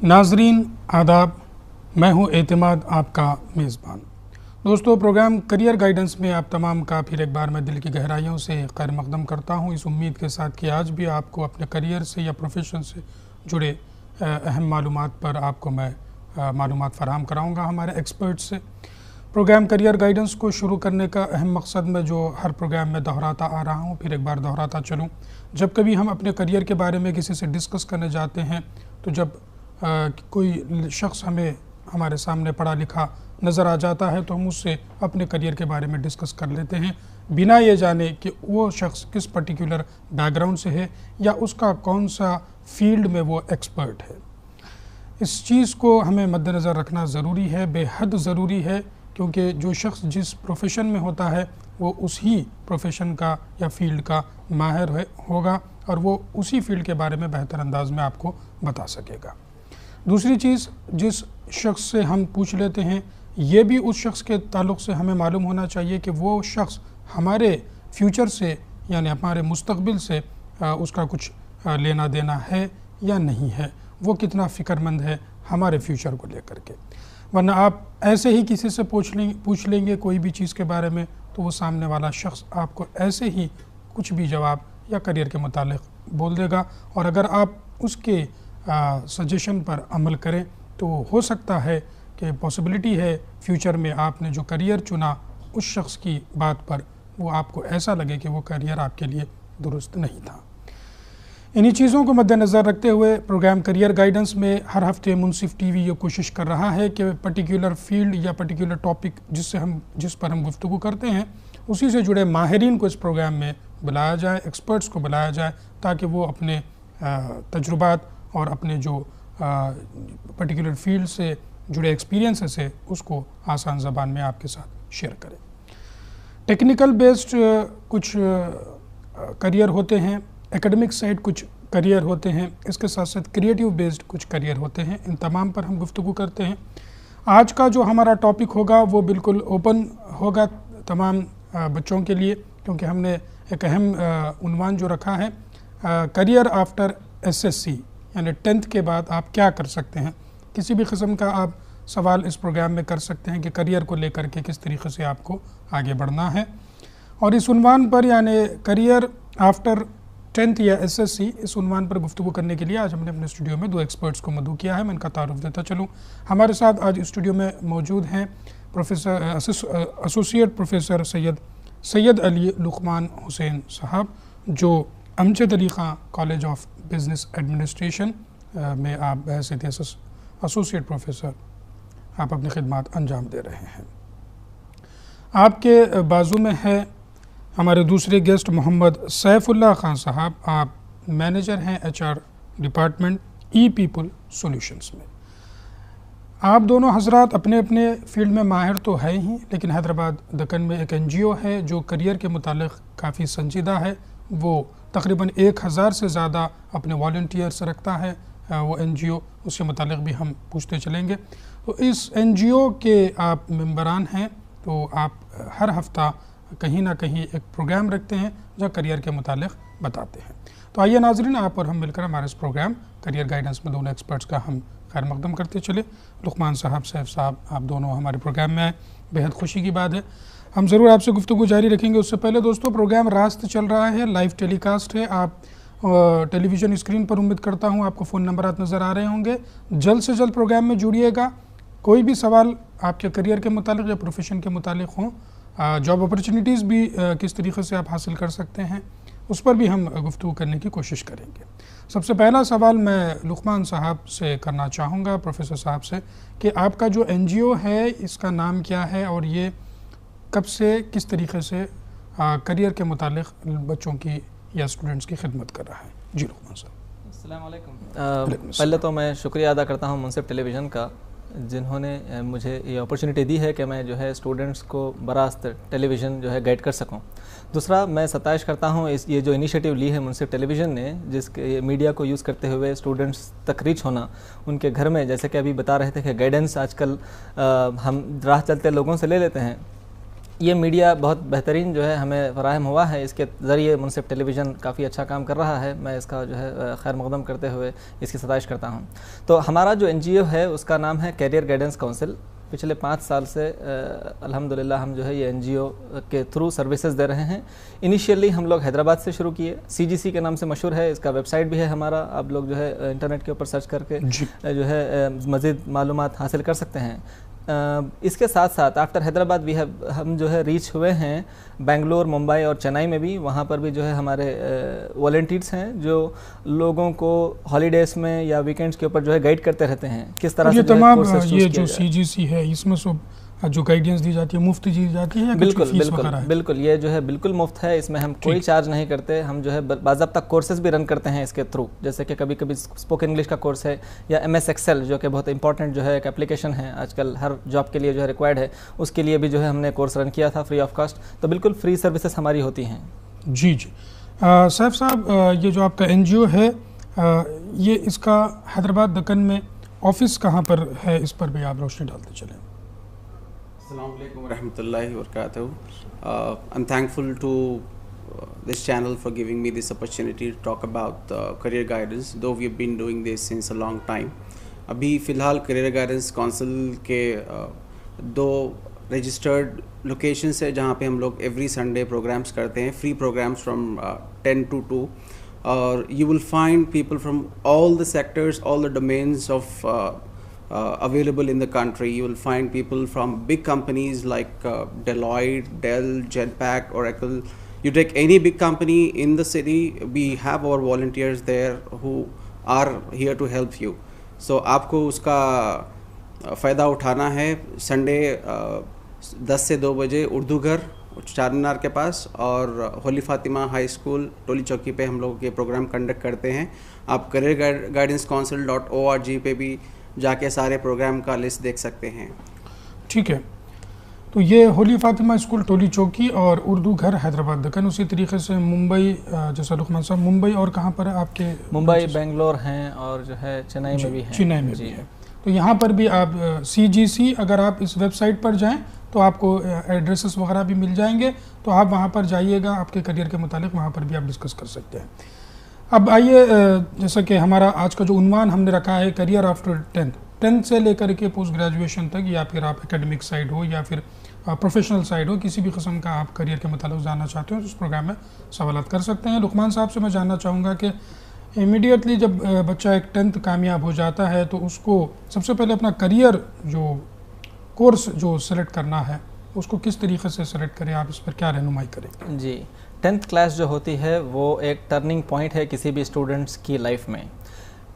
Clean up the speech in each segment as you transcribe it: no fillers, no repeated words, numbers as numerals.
नाजरीन आदाब, मैं हूं एतमाद, आपका मेज़बान। दोस्तों, प्रोग्राम करियर गाइडेंस में आप तमाम का फिर एक बार मैं दिल की गहराइयों से खैर मकदम करता हूं, इस उम्मीद के साथ कि आज भी आपको अपने करियर से या प्रोफेशन से जुड़े अहम मालूमात पर आपको मैं मालूमात फ़राहम कराऊँगा हमारे एक्सपर्ट से। प्रोग्राम करियर गाइडेंस को शुरू करने का अहम मकसद मैं जो हर प्रोग्राम में दोहराता आ रहा हूँ, फिर एक बार दोहराता चलूँ। जब कभी हम अपने करियर के बारे में किसी से डिस्कस करने जाते हैं तो जब कोई शख्स हमारे सामने पढ़ा लिखा नज़र आ जाता है तो हम उससे अपने करियर के बारे में डिस्कस कर लेते हैं, बिना ये जाने कि वो शख्स किस पर्टिकुलर बैकग्राउंड से है या उसका कौन सा फील्ड में वो एक्सपर्ट है। इस चीज़ को हमें मद्देनज़र रखना ज़रूरी है, बेहद ज़रूरी है, क्योंकि जो शख्स जिस प्रोफेशन में होता है वो उसी प्रोफेशन का या फील्ड का माहिर होगा और वो उसी फील्ड के बारे में बेहतर अंदाज में आपको बता सकेगा। दूसरी चीज़, जिस शख्स से हम पूछ लेते हैं ये भी उस शख्स के ताल्लुक़ से हमें मालूम होना चाहिए कि वो शख्स हमारे फ्यूचर से यानी हमारे मुस्तक़बिल से उसका कुछ लेना देना है या नहीं है, वो कितना फ़िक्रमंद है हमारे फ्यूचर को लेकर के। वरना आप ऐसे ही किसी से पूछ लेंगे कोई भी चीज़ के बारे में तो वो सामने वाला शख्स आपको ऐसे ही कुछ भी जवाब या करियर के मुतालिक बोल देगा, और अगर आप उसके सजेशन पर अमल करें तो हो सकता है कि पॉसिबिलिटी है फ्यूचर में आपने जो करियर चुना उस शख्स की बात पर वो आपको ऐसा लगे कि वो करियर आपके लिए दुरुस्त नहीं था। इन्हीं चीज़ों को मद्देनज़र रखते हुए प्रोग्राम करियर गाइडेंस में हर हफ्ते मुनसिफ टीवी ये कोशिश कर रहा है कि पर्टिकुलर फील्ड या पर्टिकुलर टॉपिक जिस पर हम गुफ्तगू करते हैं उसी से जुड़े माहिरीन को इस प्रोग्राम में बुलाया जाए, एक्सपर्ट्स को बुलाया जाए, ताकि वो अपने तजुर्बात और अपने जो पर्टिकुलर फील्ड से जुड़े एक्सपीरियंसेस है उसको आसान ज़बान में आपके साथ शेयर करें। टेक्निकल बेस्ड कुछ करियर होते हैं, एकेडमिक साइड कुछ करियर होते हैं, इसके साथ साथ क्रिएटिव बेस्ड कुछ करियर होते हैं। इन तमाम पर हम गुफ्तगू करते हैं। आज का जो हमारा टॉपिक होगा वो बिल्कुल ओपन होगा तमाम बच्चों के लिए, क्योंकि हमने एक अहम उन्वान जो रखा है करियर आफ्टर एसएससी, यानी 10th के बाद आप क्या कर सकते हैं। किसी भी किस्म का आप सवाल इस प्रोग्राम में कर सकते हैं कि करियर को लेकर के किस तरीके से आपको आगे बढ़ना है। और इस उन्वान पर यानी करियर आफ्टर 10th या एसएससी, इस उन्वान पर गुफ्तगू करने के लिए आज हमने अपने स्टूडियो में 2 एक्सपर्ट्स को मदऊ किया है। मैं इनका तारुफ देता चलूँ। हमारे साथ आज स्टूडियो में मौजूद हैं एसोसिएट प्रोफेसर सैयद अली लुकमान हुसैन साहब, जो Amjad Ali Khan college of business administration में आप बहैसियत एसोसिएट प्रोफेसर आप अपनी खिदमत अंजाम दे रहे हैं। आपके बाजू में है हमारे दूसरे गेस्ट मोहम्मद सैफुल्लाह खान साहब, आप मैनेजर हैं HR डिपार्टमेंट ई पीपल सॉल्यूशंस में। आप दोनों हजरात अपने अपने फील्ड में माहिर तो है ही, लेकिन हैदराबाद दक्कन में एक NGO है जो करियर के मुतालिक काफ़ी संजीदा है। वो तकरीबन 1000 से ज़्यादा अपने वॉलंटियर्स रखता है वो NGO, उसके मुतालिक भी हम पूछते चलेंगे। तो इस NGO के आप मेंबरान हैं, तो आप हर हफ्ता कहीं ना कहीं एक प्रोग्राम रखते हैं जो करियर के मुतालिक बताते हैं। तो आइए नाजरीन, आप और हम मिलकर हमारे इस प्रोग्राम करियर गाइडेंस में दोनों एक्सपर्ट्स का हम खैर मकदम करते चले। लुकमान साहब, सैफ साहब, आप दोनों हमारे प्रोग्राम में आए, बेहद खुशी की बात है। हम ज़रूर आपसे गुफ्तगू जारी रखेंगे। उससे पहले दोस्तों, प्रोग्राम रास्त चल रहा है, लाइव टेलीकास्ट है। आप टेलीविज़न स्क्रीन पर उम्मीद करता हूँ आपको फ़ोन नंबरात नज़र आ रहे होंगे। जल्द से जल्द प्रोग्राम में जुड़िएगा। कोई भी सवाल आपके करियर के मुतालिक या प्रोफेशन के मुतालिक हों, जॉब अपॉर्चुनिटीज़ भी किस तरीके से आप हासिल कर सकते हैं, उस पर भी हम गुफ्तगू करने की कोशिश करेंगे। सबसे पहला सवाल मैं लुकमान साहब से करना चाहूँगा, प्रोफेसर साहब से, कि आपका जो NGO है इसका नाम क्या है और ये कब से किस तरीके से करियर के मुतालिक बच्चों की या स्टूडेंट्स की खिदमत कर रहा है। जी लुकमान साहब। अस्सलाम वालेकुम। पहले तो मैं शुक्रिया अदा करता हूँ मुनसिफ टेलीविज़न का, जिन्होंने मुझे ये अपॉर्चुनिटी दी है कि मैं जो है स्टूडेंट्स को बरास्त टेलीविज़न जो है गाइड कर सकूं। दूसरा, मैं सताइश करता हूँ ये जो इनिशिएटिव ली है मुनसिफ टेलीविज़न ने, जिसके मीडिया को यूज़ करते हुए स्टूडेंट्स तक रीच होना, उनके घर में, जैसे कि अभी बता रहे थे कि गाइडेंस आजकल हम राह चलते लोगों से ले लेते हैं, ये मीडिया बहुत बेहतरीन जो है हमें फराहम हुआ है, इसके ज़रिए मुनसिफ टेलीविज़न काफ़ी अच्छा काम कर रहा है। मैं इसका जो है खैर मक़दम करते हुए इसकी सताइश करता हूँ। तो हमारा जो NGO है उसका नाम है करियर गाइडेंस काउंसिल। पिछले 5 साल से अल्हम्दुलिल्लाह हम जो है ये NGO के थ्रू सर्विसेज दे रहे हैं। इनिशियली हम लोग हैदराबाद से शुरू किए, CGC के नाम से मशहूर है, इसका वेबसाइट भी है हमारा, आप लोग जो है इंटरनेट के ऊपर सर्च करके जो है मज़ीद मालूमात हासिल कर सकते हैं। इसके साथ साथ आफ्टर हैदराबाद हम जो है रीच हुए हैं बेंगलोर, मुंबई और चेन्नई में भी। वहाँ पर भी जो है हमारे वॉलंटियर्स हैं जो लोगों को हॉलीडेज़ में या वीकेंड्स के ऊपर जो है गाइड करते रहते हैं किस तरह से तमाम ये जो CGC है इसमें सब जो गाइडेंस दी जाती है मुफ्त दी जाती है या बिल्कुल फीस बिल्कुल वगैरह है? बिल्कुल ये जो है बिल्कुल मुफ्त है, इसमें हम कोई चार्ज नहीं करते। हम जो है बाज़ाब्ता कोर्सेज भी रन करते हैं इसके थ्रू, जैसे कि कभी कभी स्पोकन इंग्लिश का कोर्स है या MS Excel जो कि बहुत इंपॉर्टेंट जो है एक एप्लीकेशन है आजकल हर जॉब के लिए जो है रिक्वायर्ड है, उसके लिए भी जो है हमने कोर्स रन किया था फ्री ऑफ कॉस्ट। तो बिल्कुल फ्री सर्विसेज हमारी होती हैं। जी जी सैफ साहब, ये जो आपका NGO है ये इसका हैदराबाद दक्कन में ऑफिस कहाँ पर है, इस पर भी आप रोशनी डालते चलें। Assalamu alaikum warahmatullahi wabarakatuh. I'm thankful to this channel for giving me this opportunity to talk about career guidance, though we've been doing this since a long time. अभी फ़िलहाल करियर गाइडेंस काउंसिल के 2 registered locations है जहाँ पे हम लोग every Sunday programmes करते हैं, फ्री प्रोग्राम्स फ्रॉम 10 to 2, और you will find people from all the sectors, all the domains of available in the country. You will find people from big companies like Deloitte, Dell, Genpact, Oracle. You take any big company in the city, we have our volunteers there who are here to help you. So आपको उसका फ़ायदा उठाना है। Sunday 10 से 2 बजे उर्दू घर चार मीनार के पास और होली फातिमा हाई स्कूल टोली चौकी पे हम लोग ये प्रोग्राम कंडक्ट करते हैं। आप करियर गाइडेंस काउंसिल .org पे भी जाके सारे प्रोग्राम का लिस्ट देख सकते हैं। ठीक है, तो ये होली फातिमा स्कूल टोली चौकी और उर्दू घर हैदराबाद दक्कन। उसी तरीके से मुंबई, जैसा लुकमान साहब, मुंबई और कहाँ पर है आपके? मुंबई, बेंगलोर हैं और जो है चेन्नई में भी है। चेन्नई में भी है। तो यहाँ पर भी आप CGC, अगर आप इस वेबसाइट पर जाएं तो आपको एड्रेसेस वगैरह भी मिल जाएंगे, तो आप वहाँ पर जाइएगा, आपके करियर के मुतालिक वहाँ पर भी आप डिस्कस कर सकते हैं। अब आइए, जैसा कि हमारा आज का जो उन्वान हमने रखा है करियर आफ्टर 10th से लेकर के पोस्ट ग्रेजुएशन तक, या फिर आप एकेडमिक साइड हो या फिर प्रोफेशनल साइड हो, किसी भी किस्म का आप करियर के मुतालिक जानना चाहते हो तो इस प्रोग्राम में सवालात कर सकते हैं। लुकमान साहब से मैं जानना चाहूँगा कि इमीडिएटली जब बच्चा एक 10th कामयाब हो जाता है तो उसको सबसे पहले अपना करियर जो कोर्स जो सेलेक्ट करना है उसको किस तरीके से सेलेक्ट करें, आप इस पर क्या रहनुमाई करें? जी, 10th क्लास जो होती है वो एक टर्निंग पॉइंट है किसी भी स्टूडेंट्स की लाइफ में।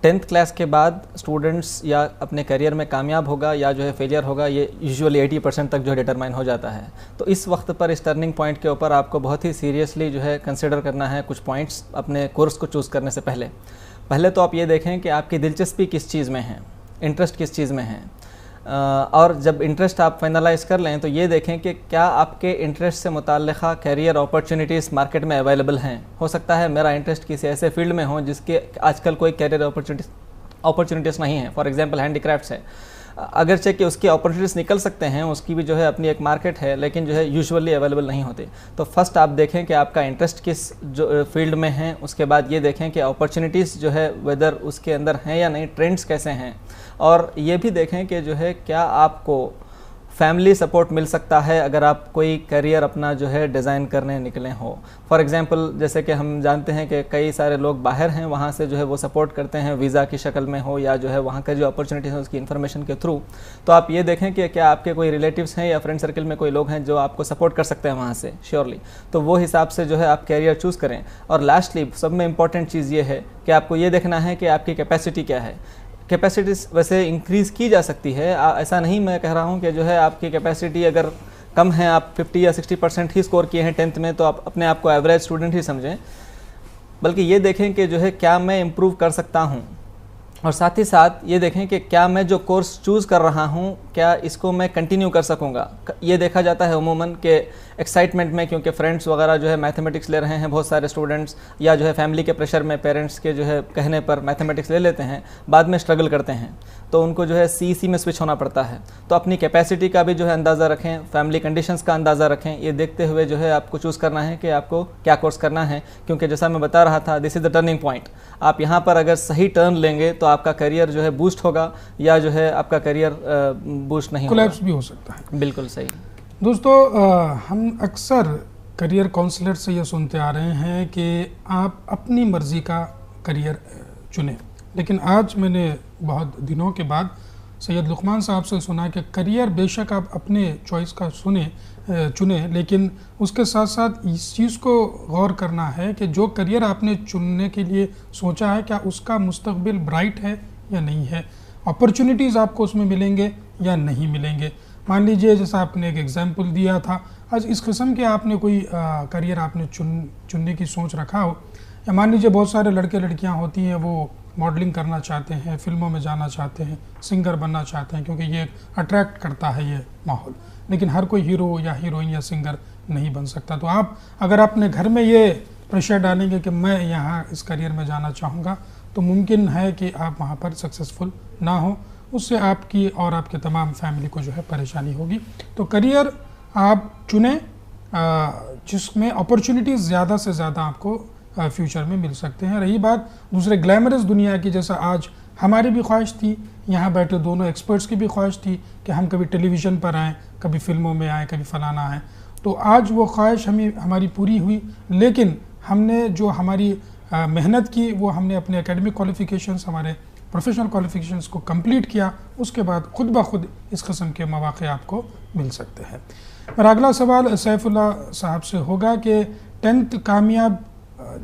10th क्लास के बाद स्टूडेंट्स या अपने करियर में कामयाब होगा या जो है फेलियर होगा, ये यूजुअली 80% तक जो है डिटरमाइन हो जाता है। तो इस वक्त पर इस टर्निंग पॉइंट के ऊपर आपको बहुत ही सीरियसली जो है कंसिडर करना है कुछ पॉइंट्स अपने कोर्स को चूज़ करने से पहले तो आप ये देखें कि आपकी दिलचस्पी किस चीज़ में है, इंटरेस्ट किस चीज़ में है, और जब इंटरेस्ट आप फाइनलाइज कर लें तो ये देखें कि क्या आपके इंटरेस्ट से मुताल्लिक़ा कैरियर अपॉर्चुनिटीज़ मार्केट में अवेलेबल हैं। हो सकता है मेरा इंटरेस्ट किसी ऐसे फील्ड में हो जिसके आजकल कोई कैरियर अपॉर्चुनिटीज़ नहीं है। फॉर एग्जांपल हैंडीक्राफ्ट्स है, अगरचे कि उसकी अपॉर्चुनिटीज़ निकल सकते हैं, उसकी भी जो है अपनी एक मार्केट है, लेकिन जो है यूजुअली अवेलेबल नहीं होती। तो फर्स्ट आप देखें कि आपका इंटरेस्ट किस जो फील्ड में है, उसके बाद ये देखें कि अपॉर्चुनिटीज़ जो है वेदर उसके अंदर हैं या नहीं, ट्रेंड्स कैसे हैं, और ये भी देखें कि जो है क्या आपको फैमिली सपोर्ट मिल सकता है अगर आप कोई करियर अपना जो है डिज़ाइन करने निकले हो। फॉर एग्जांपल जैसे कि हम जानते हैं कि कई सारे लोग बाहर हैं, वहाँ से जो है वो सपोर्ट करते हैं वीज़ा की शक्ल में हो या जो है वहाँ का जो अपॉर्चुनिटीज़ है उसकी इन्फॉर्मेशन के थ्रू। तो आप ये देखें कि क्या आपके कोई रिलेटिव्स हैं या फ्रेंड सर्कल में कोई लोग हैं जो आपको सपोर्ट कर सकते हैं वहाँ से श्योरली, तो वो हिसाब से जो है आप कैरियर चूज़ करें। और लास्टली सब में इम्पॉर्टेंट चीज़ ये है कि आपको ये देखना है कि आपकी कैपेसिटी क्या है। कैपेसिटीज़ वैसे इंक्रीज़ की जा सकती है, ऐसा नहीं मैं कह रहा हूँ कि जो है आपकी कैपेसिटी अगर कम है, आप 50 या 60% ही स्कोर किए हैं 10th में, तो आप अपने आप को एवरेज स्टूडेंट ही समझें, बल्कि ये देखें कि जो है क्या मैं इम्प्रूव कर सकता हूँ, और साथ ही साथ ये देखें कि क्या मैं जो कोर्स चूज़ कर रहा हूँ क्या इसको मैं कंटिन्यू कर सकूँगा। ये देखा जाता है उमूमन के एक्साइटमेंट में, क्योंकि फ्रेंड्स वगैरह जो है मैथमेटिक्स ले रहे हैं बहुत सारे स्टूडेंट्स, या जो है फैमिली के प्रेशर में पेरेंट्स के जो है कहने पर मैथमेटिक्स ले लेते हैं, बाद में स्ट्रगल करते हैं तो उनको जो है CEC में स्विच होना पड़ता है। तो अपनी कैपेसिटी का भी जो है अंदाज़ा रखें, फैमिली कंडीशंस का अंदाज़ा रखें, ये देखते हुए जो है आपको चूज़ करना है कि आपको क्या कोर्स करना है। क्योंकि जैसा मैं बता रहा था, this is the turning point. आप यहाँ पर अगर सही टर्न लेंगे तो आपका करियर जो है बूस्ट होगा, या जो है आपका करियर बूस्ट नहीं होगा, कोलैप्स भी हो सकता है। बिल्कुल सही। दोस्तों, हम अक्सर करियर काउंसलर से ये सुनते आ रहे हैं कि आप अपनी मर्ज़ी का करियर चुनें, लेकिन आज मैंने बहुत दिनों के बाद सैयद लुकमान साहब से सुना कि करियर बेशक आप अपने चॉइस का चुने, लेकिन उसके साथ साथ इस चीज़ को गौर करना है कि जो करियर आपने चुनने के लिए सोचा है क्या उसका मुस्तकबिल ब्राइट है या नहीं है, अपॉर्चुनिटीज़ आपको उसमें मिलेंगे या नहीं मिलेंगे। मान लीजिए जैसा आपने एक एग्जांपल दिया था, आज इस किस्म के आपने कोई करियर आपने चुनने की सोच रखा हो, या मान लीजिए बहुत सारे लड़के लड़कियां होती हैं वो मॉडलिंग करना चाहते हैं, फिल्मों में जाना चाहते हैं, सिंगर बनना चाहते हैं, क्योंकि ये अट्रैक्ट करता है ये माहौल, लेकिन हर कोई हीरो या हीरोइन या सिंगर नहीं बन सकता। तो आप अगर अपने घर में ये प्रेशर डालेंगे कि मैं यहाँ इस करियर में जाना चाहूँगा, तो मुमकिन है कि आप वहाँ पर सक्सेसफुल ना हो, उससे आपकी और आपके तमाम फैमिली को जो है परेशानी होगी। तो करियर आप चुनें जिसमें अपॉर्चुनिटीज़ ज़्यादा से ज़्यादा आपको फ्यूचर में मिल सकते हैं। रही बात दूसरे ग्लैमरस दुनिया की, जैसा आज हमारी भी ख्वाहिश थी, यहाँ बैठे दोनों एक्सपर्ट्स की भी ख्वाहिश थी कि हम कभी टेलीविज़न पर आएँ, कभी फिल्मों में आएँ, कभी फलाना आएँ, तो आज वो ख्वाहिश हमारी पूरी हुई, लेकिन हमने जो हमारी मेहनत की वो हमने अपने एकेडमिक क्वालिफ़िकेशंस, हमारे प्रोफेशनल क्वालिफ़िकेशंस को कंप्लीट किया, उसके बाद खुद ब खुद इस किस्म के मौक़े आपको मिल सकते हैं। मेरा अगला सवाल सैफुल्लाह साहब से होगा कि 10th कामयाब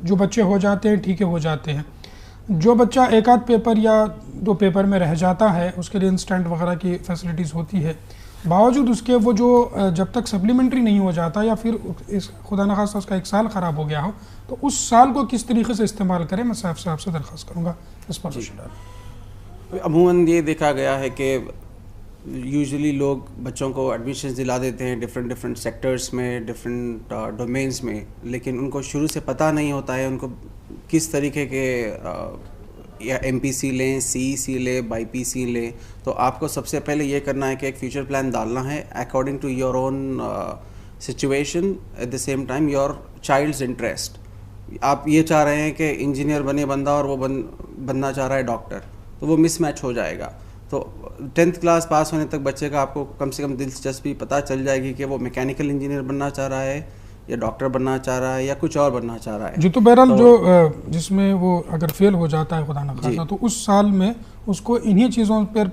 जो बच्चे हो जाते हैं, ठीक है हो जाते हैं, जो बच्चा एक आध पेपर या 2 पेपर में रह जाता है उसके लिए इंस्टेंट वगैरह की फैसिलिटीज़ होती है, बावजूद उसके वो जो जब तक सप्लीमेंट्री नहीं हो जाता या फिर इस खुदा न खास्ता उसका 1 साल ख़राब हो गया हो, तो उस साल को किस तरीके से इस्तेमाल करें, मैं साहब से दरख्वास्त करूँगा इस पर। अमूमन ये देखा गया है कि यूजुअली लोग बच्चों को एडमिशन्स दिला देते हैं डिफरेंट सेक्टर्स में, डिफरेंट डोमेन्स में, लेकिन उनको शुरू से पता नहीं होता है उनको किस तरीके के या MPC लें, CEC लें, BIPC लें। तो आपको सबसे पहले ये करना है कि एक फ्यूचर प्लान डालना है according to your own situation, at the same time your child's interest. आप ये चाह रहे हैं कि इंजीनियर बने बंदा और वो बनना चाह रहा है डॉक्टर, तो वो मिसमैच हो जाएगा। तो 10th क्लास पास होने तक बच्चे का आपको कम से कम दिलचस्पी पता चल जाएगी कि वो मैकेनिकल इंजीनियर बनना चाह रहा है या डॉक्टर बनना चाह रहा है या कुछ और बनना चाह रहा है। जी, तो बहरहाल जो जिसमें वो अगर फेल हो जाता है खुदा न खास्ता, तो उस साल में उसको इन्हीं चीज़ों पर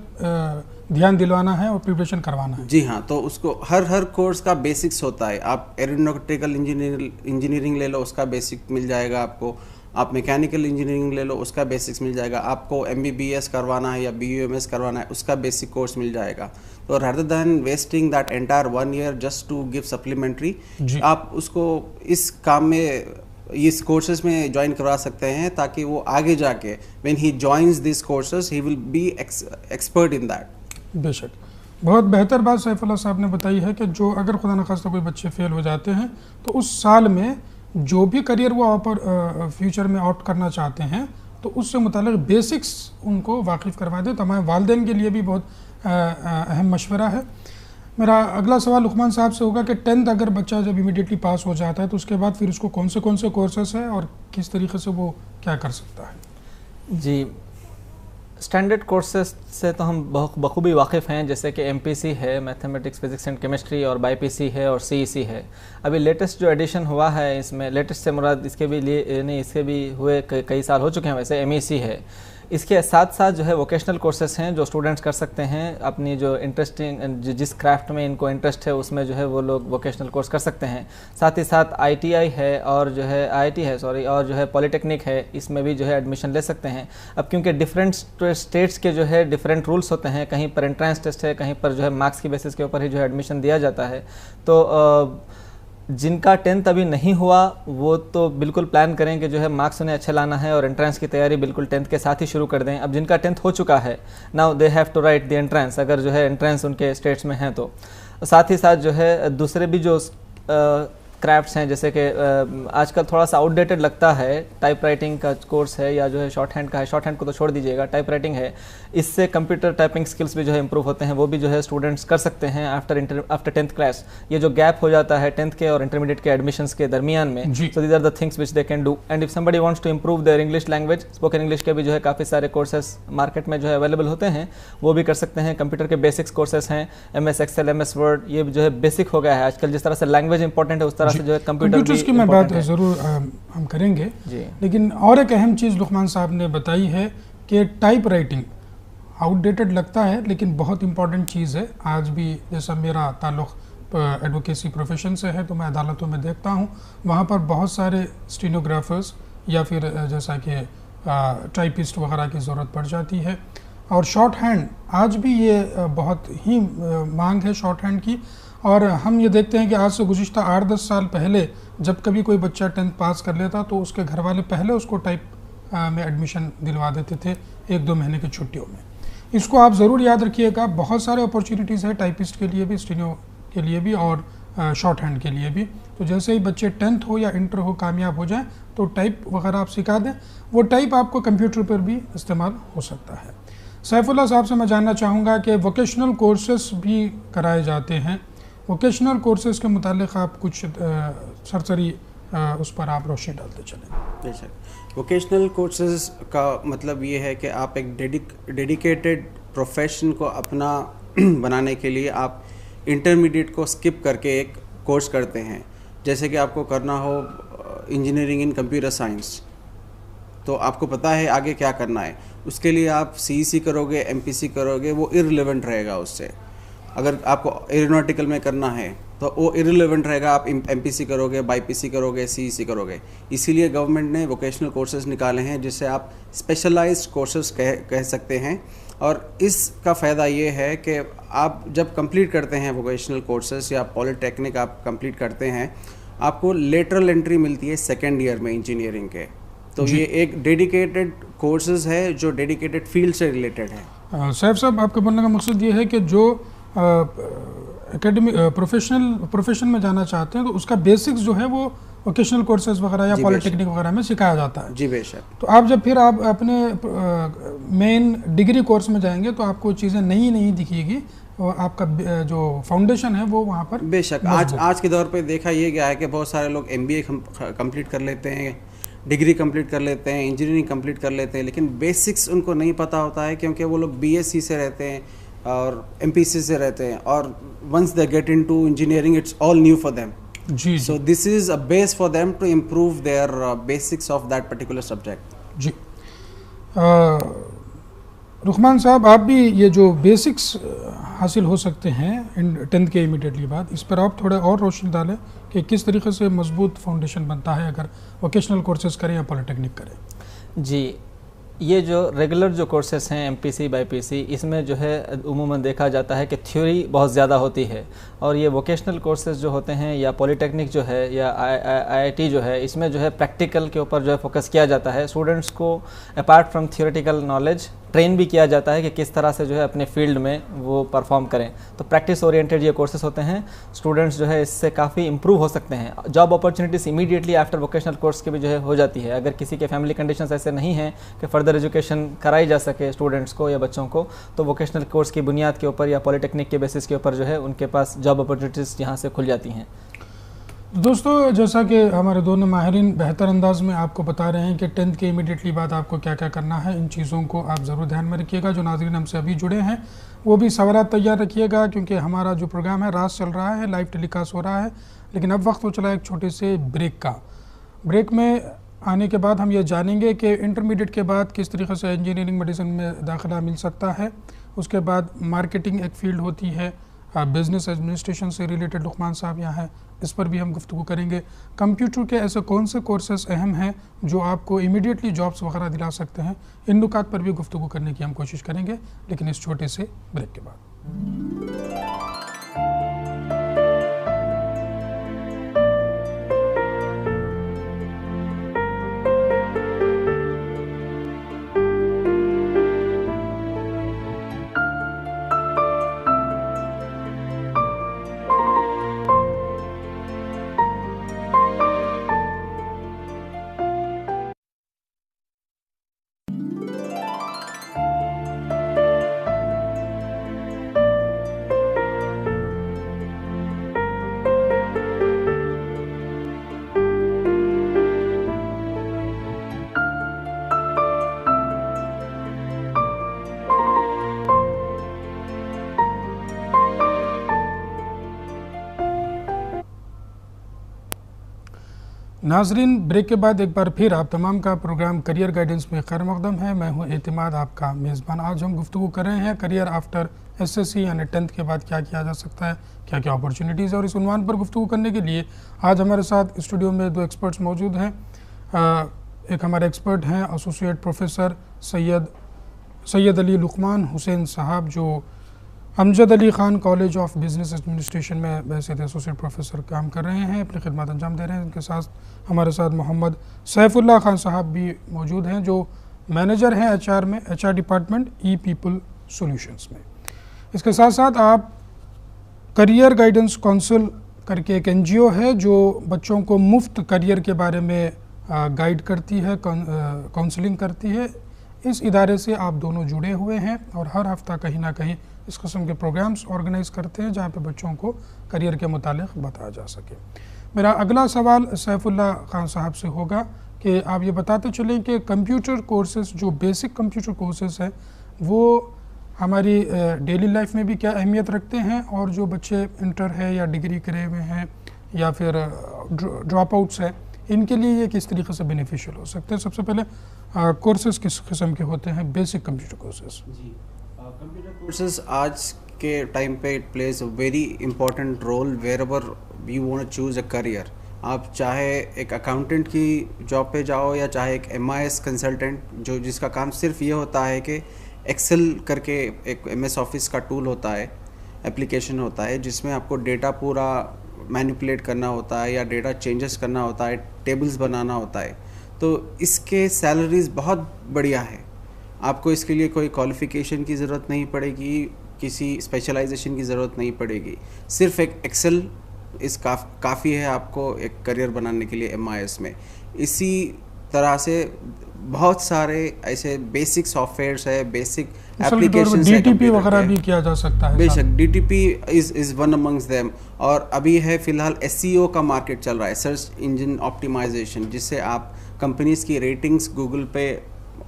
ध्यान दिलवाना है और प्रिपरेशन करवाना है। जी हाँ, तो उसको हर कोर्स का बेसिक्स होता है। आप एरोनॉटिकल इंजीनियरिंग ले लो, उसका बेसिक मिल जाएगा आपको। आप मैकेनिकल इंजीनियरिंग ले लो, उसका बेसिक्स मिल जाएगा। आपको MBBS करवाना है या BUMS करवाना है, उसका बेसिक कोर्स मिल जाएगा। तो rather than wasting that entire 1 year just to give supplementary, आप उसको इस काम में, इस कोर्सेज में ज्वाइन करवा सकते हैं, ताकि वो आगे जाके when he joins this courses he will be expert in that. बेशक, बहुत बेहतर बात सैफुल्लाह साहब ने बताई है कि जो अगर खुदा न खास्ता कोई बच्चे फेल हो जाते हैं, तो उस साल में जो भी करियर वो फ्यूचर में ऑप्ट करना चाहते हैं, तो उससे मुताल्लिक़ बेसिक्स उनको वाकिफ़ करवा दें। तमाम वालिदैन के लिए भी बहुत अहम मशवरा है। मेरा अगला सवाल लुकमान साहब से होगा कि 10th अगर बच्चा जब इमीडिएटली पास हो जाता है, तो उसके बाद फिर उसको कौन से कोर्सेस है और किस तरीके से वो क्या कर सकता है? जी, स्टैंडर्ड कोर्सेज से तो हम बखूबी वाकिफ़ हैं, जैसे कि MPC है, मैथमेटिक्स, फिज़िक्स एंड केमिस्ट्री, और BIPC है और CEC है। अभी लेटेस्ट जो एडिशन हुआ है, इसमें लेटेस्ट से मुराद इसके भी लिए नहीं, इसके भी हुए कई साल हो चुके हैं वैसे, MEC है। इसके साथ साथ जो है वोकेशनल कोर्सेज हैं जो स्टूडेंट्स कर सकते हैं, अपनी जो जिस क्राफ्ट में इनको इंटरेस्ट है उसमें जो है वो लोग वोकेशनल कोर्स कर सकते हैं। साथ ही साथ ITI है और जो है IIT है और जो है पॉलिटेक्निक है, इसमें भी जो है एडमिशन ले सकते हैं। अब क्योंकि डिफरेंट स्टेट्स के जो है डिफरेंट रूल्स होते हैं, कहीं पर एंट्रेंस टेस्ट है, कहीं पर जो है मार्क्स की बेसिस के ऊपर ही जो है एडमिशन दिया जाता है। तो जिनका 10th अभी नहीं हुआ वो तो बिल्कुल प्लान करें कि जो है मार्क्स उन्हें अच्छे लाना है और एंट्रेंस की तैयारी बिल्कुल 10th के साथ ही शुरू कर दें। अब जिनका 10th हो चुका है, now they have to write the entrance, अगर जो है एंट्रेंस उनके स्टेट्स में है तो। साथ ही साथ जो है दूसरे भी जो क्राफ्ट्स हैं, जैसे कि आजकल थोड़ा सा आउटडेटेड लगता है, टाइप राइटिंग का कोर्स है या जो है शॉर्ट हैंड का है, शॉर्ट हैंड को तो छोड़ दीजिएगा, टाइप राइटिंग है, इससे कंप्यूटर टाइपिंग स्किल्स भी जो है इंप्रूव होते हैं, वो भी जो है स्टूडेंट्स कर सकते हैं आफ्टर 10th क्लास। ये जो गैप हो जाता है 10th के और इंटरमीडिएट के एडमिशंस के दरमियान में, so these are the things which they can do. And if somebody wants to improve their English language, spoken English के भी जो है काफ़ी सारे कोर्सेस मार्केट में जो है अवेलेबल होते हैं, वो भी कर सकते हैं। कंप्यूटर के बेसिक्स कोर्सेस हैं, MS एक्सेल, MS वर्ड, ये जो है बेसिक हो गया है आजकल। जिस तरह से लैंग्वेज इंपॉर्टेंट है उस तरह से जो है कंप्यूटर की मैं बात ज़रूर हम करेंगे जी। लेकिन और एक अहम चीज़ लुकमान साहब ने बताई है कि टाइप राइटिंग आउटडेटेड लगता है लेकिन बहुत इंपॉर्टेंट चीज़ है। आज भी जैसा मेरा ताल्लुक़ एडवोकेसी प्रोफेशन से है तो मैं अदालतों में देखता हूँ, वहाँ पर बहुत सारे स्टेनोग्राफर्स या फिर जैसा कि टाइपिस्ट वगैरह की ज़रूरत पड़ जाती है। और शॉर्ट हैंड आज भी ये बहुत ही मांग है शॉर्ट हैंड की। और हम ये देखते हैं कि आज से गुज़िश्ता 8-10 साल पहले जब कभी कोई बच्चा 10th पास कर लेता तो उसके घर वाले पहले उसको टाइप में एडमिशन दिलवा देते थे 1-2 महीने की छुट्टियों में। इसको आप ज़रूर याद रखिएगा, बहुत सारे अपॉर्चुनिटीज़ है टाइपिस्ट के लिए भी, स्टेनो के लिए भी और शॉर्ट हैंड के लिए भी। तो जैसे ही बच्चे 10th हो या इंटर हो कामयाब हो जाए तो टाइप वगैरह आप सिखा दें, वो टाइप आपको कंप्यूटर पर भी इस्तेमाल हो सकता है। सैफुल्लाह साहब से मैं जानना चाहूँगा कि वोकेशनल कोर्सेस भी कराए जाते हैं, वोकेशनल कोर्सेज के मुतालिक आप कुछ सरसरी उस पर आप रोशनी डालते चलें। बेशक वोकेशनल कोर्सेज का मतलब ये है कि आप एक डेडिकेटेड प्रोफेशन को अपना बनाने के लिए आप इंटरमीडिएट को स्किप करके एक कोर्स करते हैं। जैसे कि आपको करना हो इंजीनियरिंग इन कंप्यूटर साइंस, तो आपको पता है आगे क्या करना है, उसके लिए आप CEC करोगे, MPC करोगे, वो इररिलेवेंट रहेगा उससे। अगर आपको एरोनॉटिकल में करना है तो वो इररिलेवेंट रहेगा, आप MPC करोगे, BIPC करोगे, CEC करोगे। इसीलिए गवर्नमेंट ने वोकेशनल कोर्सेज निकाले हैं जिससे आप स्पेशलाइज्ड कोर्सेज कह सकते हैं। और इसका फ़ायदा ये है कि आप जब कंप्लीट करते हैं वोकेशनल कोर्सेज या पॉलिटेक्निक आप कंप्लीट करते हैं, आपको लेटरल एंट्री मिलती है 2nd ईयर में इंजीनियरिंग के। तो ये एक डेडिकेटेड कोर्सेज है जो डेडिकेटेड फील्ड से रिलेटेड है। सैफ साहब, आपका बोलने का मकसद ये है कि जो एकेडमी प्रोफेशन में जाना चाहते हैं तो उसका बेसिक्स जो है वो वोकेशनल कोर्सेज वगैरह या पॉलिटेक्निक वगैरह में सिखाया जाता है। जी बेशक। तो आप जब फिर आप अपने मेन डिग्री कोर्स में जाएंगे तो आपको चीज़ें नई दिखेगी और आपका जो फाउंडेशन है वो वहाँ पर बेशक। आज के दौर पे देखा ये गया है कि बहुत सारे लोग MBA कंप्लीट कर लेते हैं, डिग्री कंप्लीट कर लेते हैं, इंजीनियरिंग कंप्लीट कर लेते हैं, लेकिन बेसिक्स उनको नहीं पता होता है क्योंकि वो लोग BSc से रहते हैं और MPC से रहते हैं, और once they get into engineering it's all new for them. जी। So this is a base for them to improve their basics of that particular subject. जी। रुखमान साहब, आप भी ये जो बेसिक्स हासिल हो सकते हैं 10th के इमीडिएटली बाद, इस पर आप थोड़ा और रोशनी डालें कि किस तरीके से मजबूत फाउंडेशन बनता है अगर वोकेशनल कोर्सेज करें या पॉलिटेक्निक करें। जी, ये जो रेगुलर जो कोर्सेस हैं MPC BIPC, इसमें जो है उमूमन देखा जाता है कि थ्योरी बहुत ज़्यादा होती है, और ये वोकेशनल कोर्सेज जो होते हैं या पॉलिटेक्निक जो है या IIT जो है, इसमें जो है प्रैक्टिकल के ऊपर जो है फोकस किया जाता है। स्टूडेंट्स को apart from theoretical knowledge train भी किया जाता है कि किस तरह से जो है अपने फील्ड में वो परफॉर्म करें। तो प्रैक्टिस ओरिएंटेड ये कोर्सेज होते हैं। स्टूडेंट्स जो है इससे काफ़ी इंप्रूव हो सकते हैं। Job opportunities immediately after vocational course के भी जो है हो जाती है। अगर किसी के फैमिली कंडीशंस ऐसे नहीं हैं कि फर्दर एजुकेशन कराई जा सके स्टूडेंट्स को या बच्चों को, तो वोकेशनल कोर्स की बुनियाद के ऊपर या पॉलिटेक्निक के बेसिस के ऊपर जो है उनके पास जॉब अपॉर्चुनिटीज़ यहाँ से खुल जाती हैं। दोस्तों, जैसा कि हमारे दोनों माहिरीन बेहतर अंदाज में आपको बता रहे हैं कि 10th के इमीडिएटली बाद आपको क्या क्या करना है, इन चीज़ों को आप ज़रूर ध्यान में रखिएगा। जो नाज़रीन हमसे अभी जुड़े हैं वो भी सवालात तैयार रखिएगा, क्योंकि हमारा जो प्रोग्राम है रात चल रहा है, लाइव टेलीकास्ट हो रहा है। लेकिन अब वक्त हो चला एक छोटे से ब्रेक का। ब्रेक में आने के बाद हम ये जानेंगे कि इंटरमीडिएट के बाद किस तरीके से इंजीनियरिंग मेडिसिन में दाखिला मिल सकता है। उसके बाद मार्केटिंग एक फ़ील्ड होती है, बिज़नेस एडमिनिस्ट्रेशन से रिलेटेड लुकमान साहब यहाँ हैं, इस पर भी हम गुफ्तगू करेंगे। कंप्यूटर के ऐसे कौन से कोर्सेस अहम हैं जो आपको इमीडिएटली जॉब्स वगैरह दिला सकते हैं, इन नुकात पर भी गुफ्तगू करने की हम कोशिश करेंगे, लेकिन इस छोटे से ब्रेक के बाद। नाजरीन, ब्रेक के बाद एक बार फिर आप तमाम का प्रोग्राम करियर गाइडेंस में खैर मकदम है। मैं हूं एतमाद, आपका मेज़बान। आज हम गुफ्तगू कर रहे हैं करियर आफ्टर एसएससी यानी 10th के बाद क्या किया जा सकता है, क्या क्या अपॉर्चुनिटीज़ है। और इस उन्वान पर गुफ्तगू करने के लिए आज हमारे साथ स्टूडियो में दो एक्सपर्ट्स मौजूद हैं। एक हमारे एक्सपर्ट हैं एसोसिएट प्रोफेसर सैयद अली लुकमान हुसैन साहब, जो Amjad Ali Khan college of business administration में बैसियत एसोसिएट प्रोफेसर काम कर रहे हैं, अपनी खिदमत अंजाम दे रहे हैं। इनके साथ हमारे साथ मोहम्मद सैफुल्लाह खान साहब भी मौजूद हैं, जो मैनेजर हैं एचआर में, एचआर डिपार्टमेंट ई पीपल सॉल्यूशंस में। इसके साथ साथ आप करियर गाइडेंस काउंसिल करके एक एनजीओ है जो बच्चों को मुफ्त करियर के बारे में गाइड करती है, काउंसलिंग करती है। इस इदारे से आप दोनों जुड़े हुए हैं और हर हफ्ता कहीं ना कहीं इस किस्म के प्रोग्राम्स ऑर्गेनाइज करते हैं जहाँ पे बच्चों को करियर के मुतालिक बताया जा सके। मेरा अगला सवाल सैफुल्लाह खान साहब से होगा कि आप ये बताते चलें कि कंप्यूटर कोर्सेज, जो बेसिक कंप्यूटर कोर्सेज हैं, वो हमारी डेली लाइफ में भी क्या अहमियत रखते हैं, और जो बच्चे इंटर है या डिग्री करे हुए हैं या फिर ड्रॉप आउट्स है, इनके लिए ये किस तरीके से बेनिफिशियल हो सकते हैं। सबसे पहले कोर्सेज किस किस्म के होते हैं, बेसिक कंप्यूटर कोर्सेज? जी, कंप्यूटर कोर्सेज आज के टाइम पे it plays a very important role wherever you want to choose a career. आप चाहे एक अकाउंटेंट की जॉब पे जाओ या चाहे एक MIS कंसल्टेंट, जो जिसका काम सिर्फ ये होता है कि एक्सेल करके एक MS ऑफिस का टूल होता है, एप्लीकेशन होता है, जिसमें आपको डेटा पूरा मैनिपुलेट करना होता है या डेटा चेंजेस करना होता है, टेबल्स बनाना होता है। तो इसके सैलरीज बहुत बढ़िया है। आपको इसके लिए कोई क्वालिफ़िकेशन की ज़रूरत नहीं पड़ेगी, किसी स्पेशलाइजेशन की ज़रूरत नहीं पड़ेगी। सिर्फ एक एक्सेल काफ़ी है आपको एक करियर बनाने के लिए MIS में। इसी तरह से बहुत सारे ऐसे बेसिक सॉफ्टवेयर्स है, बेसिक एप्लीकेशंस है, DTP वगैरह भी किया जा सकता है। बेशक DTP is one amongst them. और अभी है फ़िलहाल SEO का मार्केट चल रहा है, सर्च इंजन ऑप्टिमाइजेशन, जिससे आप कंपनीज़ की रेटिंग्स गूगल पे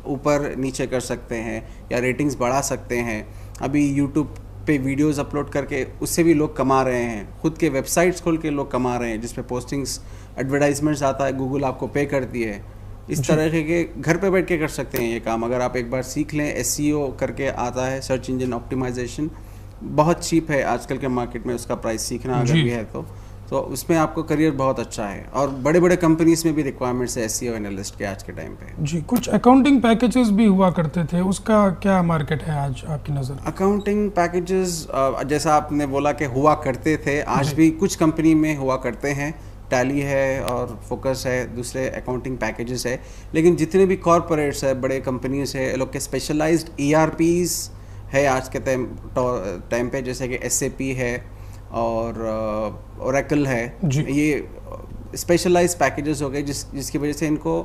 ऊपर नीचे कर सकते हैं या रेटिंग्स बढ़ा सकते हैं। अभी यूट्यूब पे वीडियोस अपलोड करके उससे भी लोग कमा रहे हैं। खुद के वेबसाइट्स खोल के लोग कमा रहे हैं, जिसपे पोस्टिंग्स, एडवर्टाइजमेंट्स आता है, गूगल आपको पे करती है। इस तरह के घर पे बैठ के कर सकते हैं ये काम, अगर आप एक बार सीख लें। SEO करके आता है, सर्च इंजन ऑप्टिमाइजेशन, बहुत चीप है आजकल के मार्केट में उसका प्राइस सीखना अगर भी है तो उसमें आपको करियर बहुत अच्छा है। और बड़े बड़े कंपनीज में भी रिक्वायरमेंट्स है SEO एनालिस्ट के आज के टाइम पे। जी, कुछ अकाउंटिंग पैकेजेस भी हुआ करते थे, उसका क्या मार्केट है आज आपकी नज़र? अकाउंटिंग पैकेजेस जैसा आपने बोला कि हुआ करते थे, आज भी कुछ कंपनी में हुआ करते हैं। टैली है और फोकस है, दूसरे अकाउंटिंग पैकेजेस है। लेकिन जितने भी कॉरपोरेट्स है, बड़े कंपनीज है, लोग के स्पेशलाइज्ड ERPs है आज के टाइम पे, जैसे कि SAP है और ओरेकल है। ये स्पेशलाइज्ड पैकेजेस हो गए जिसकी वजह से इनको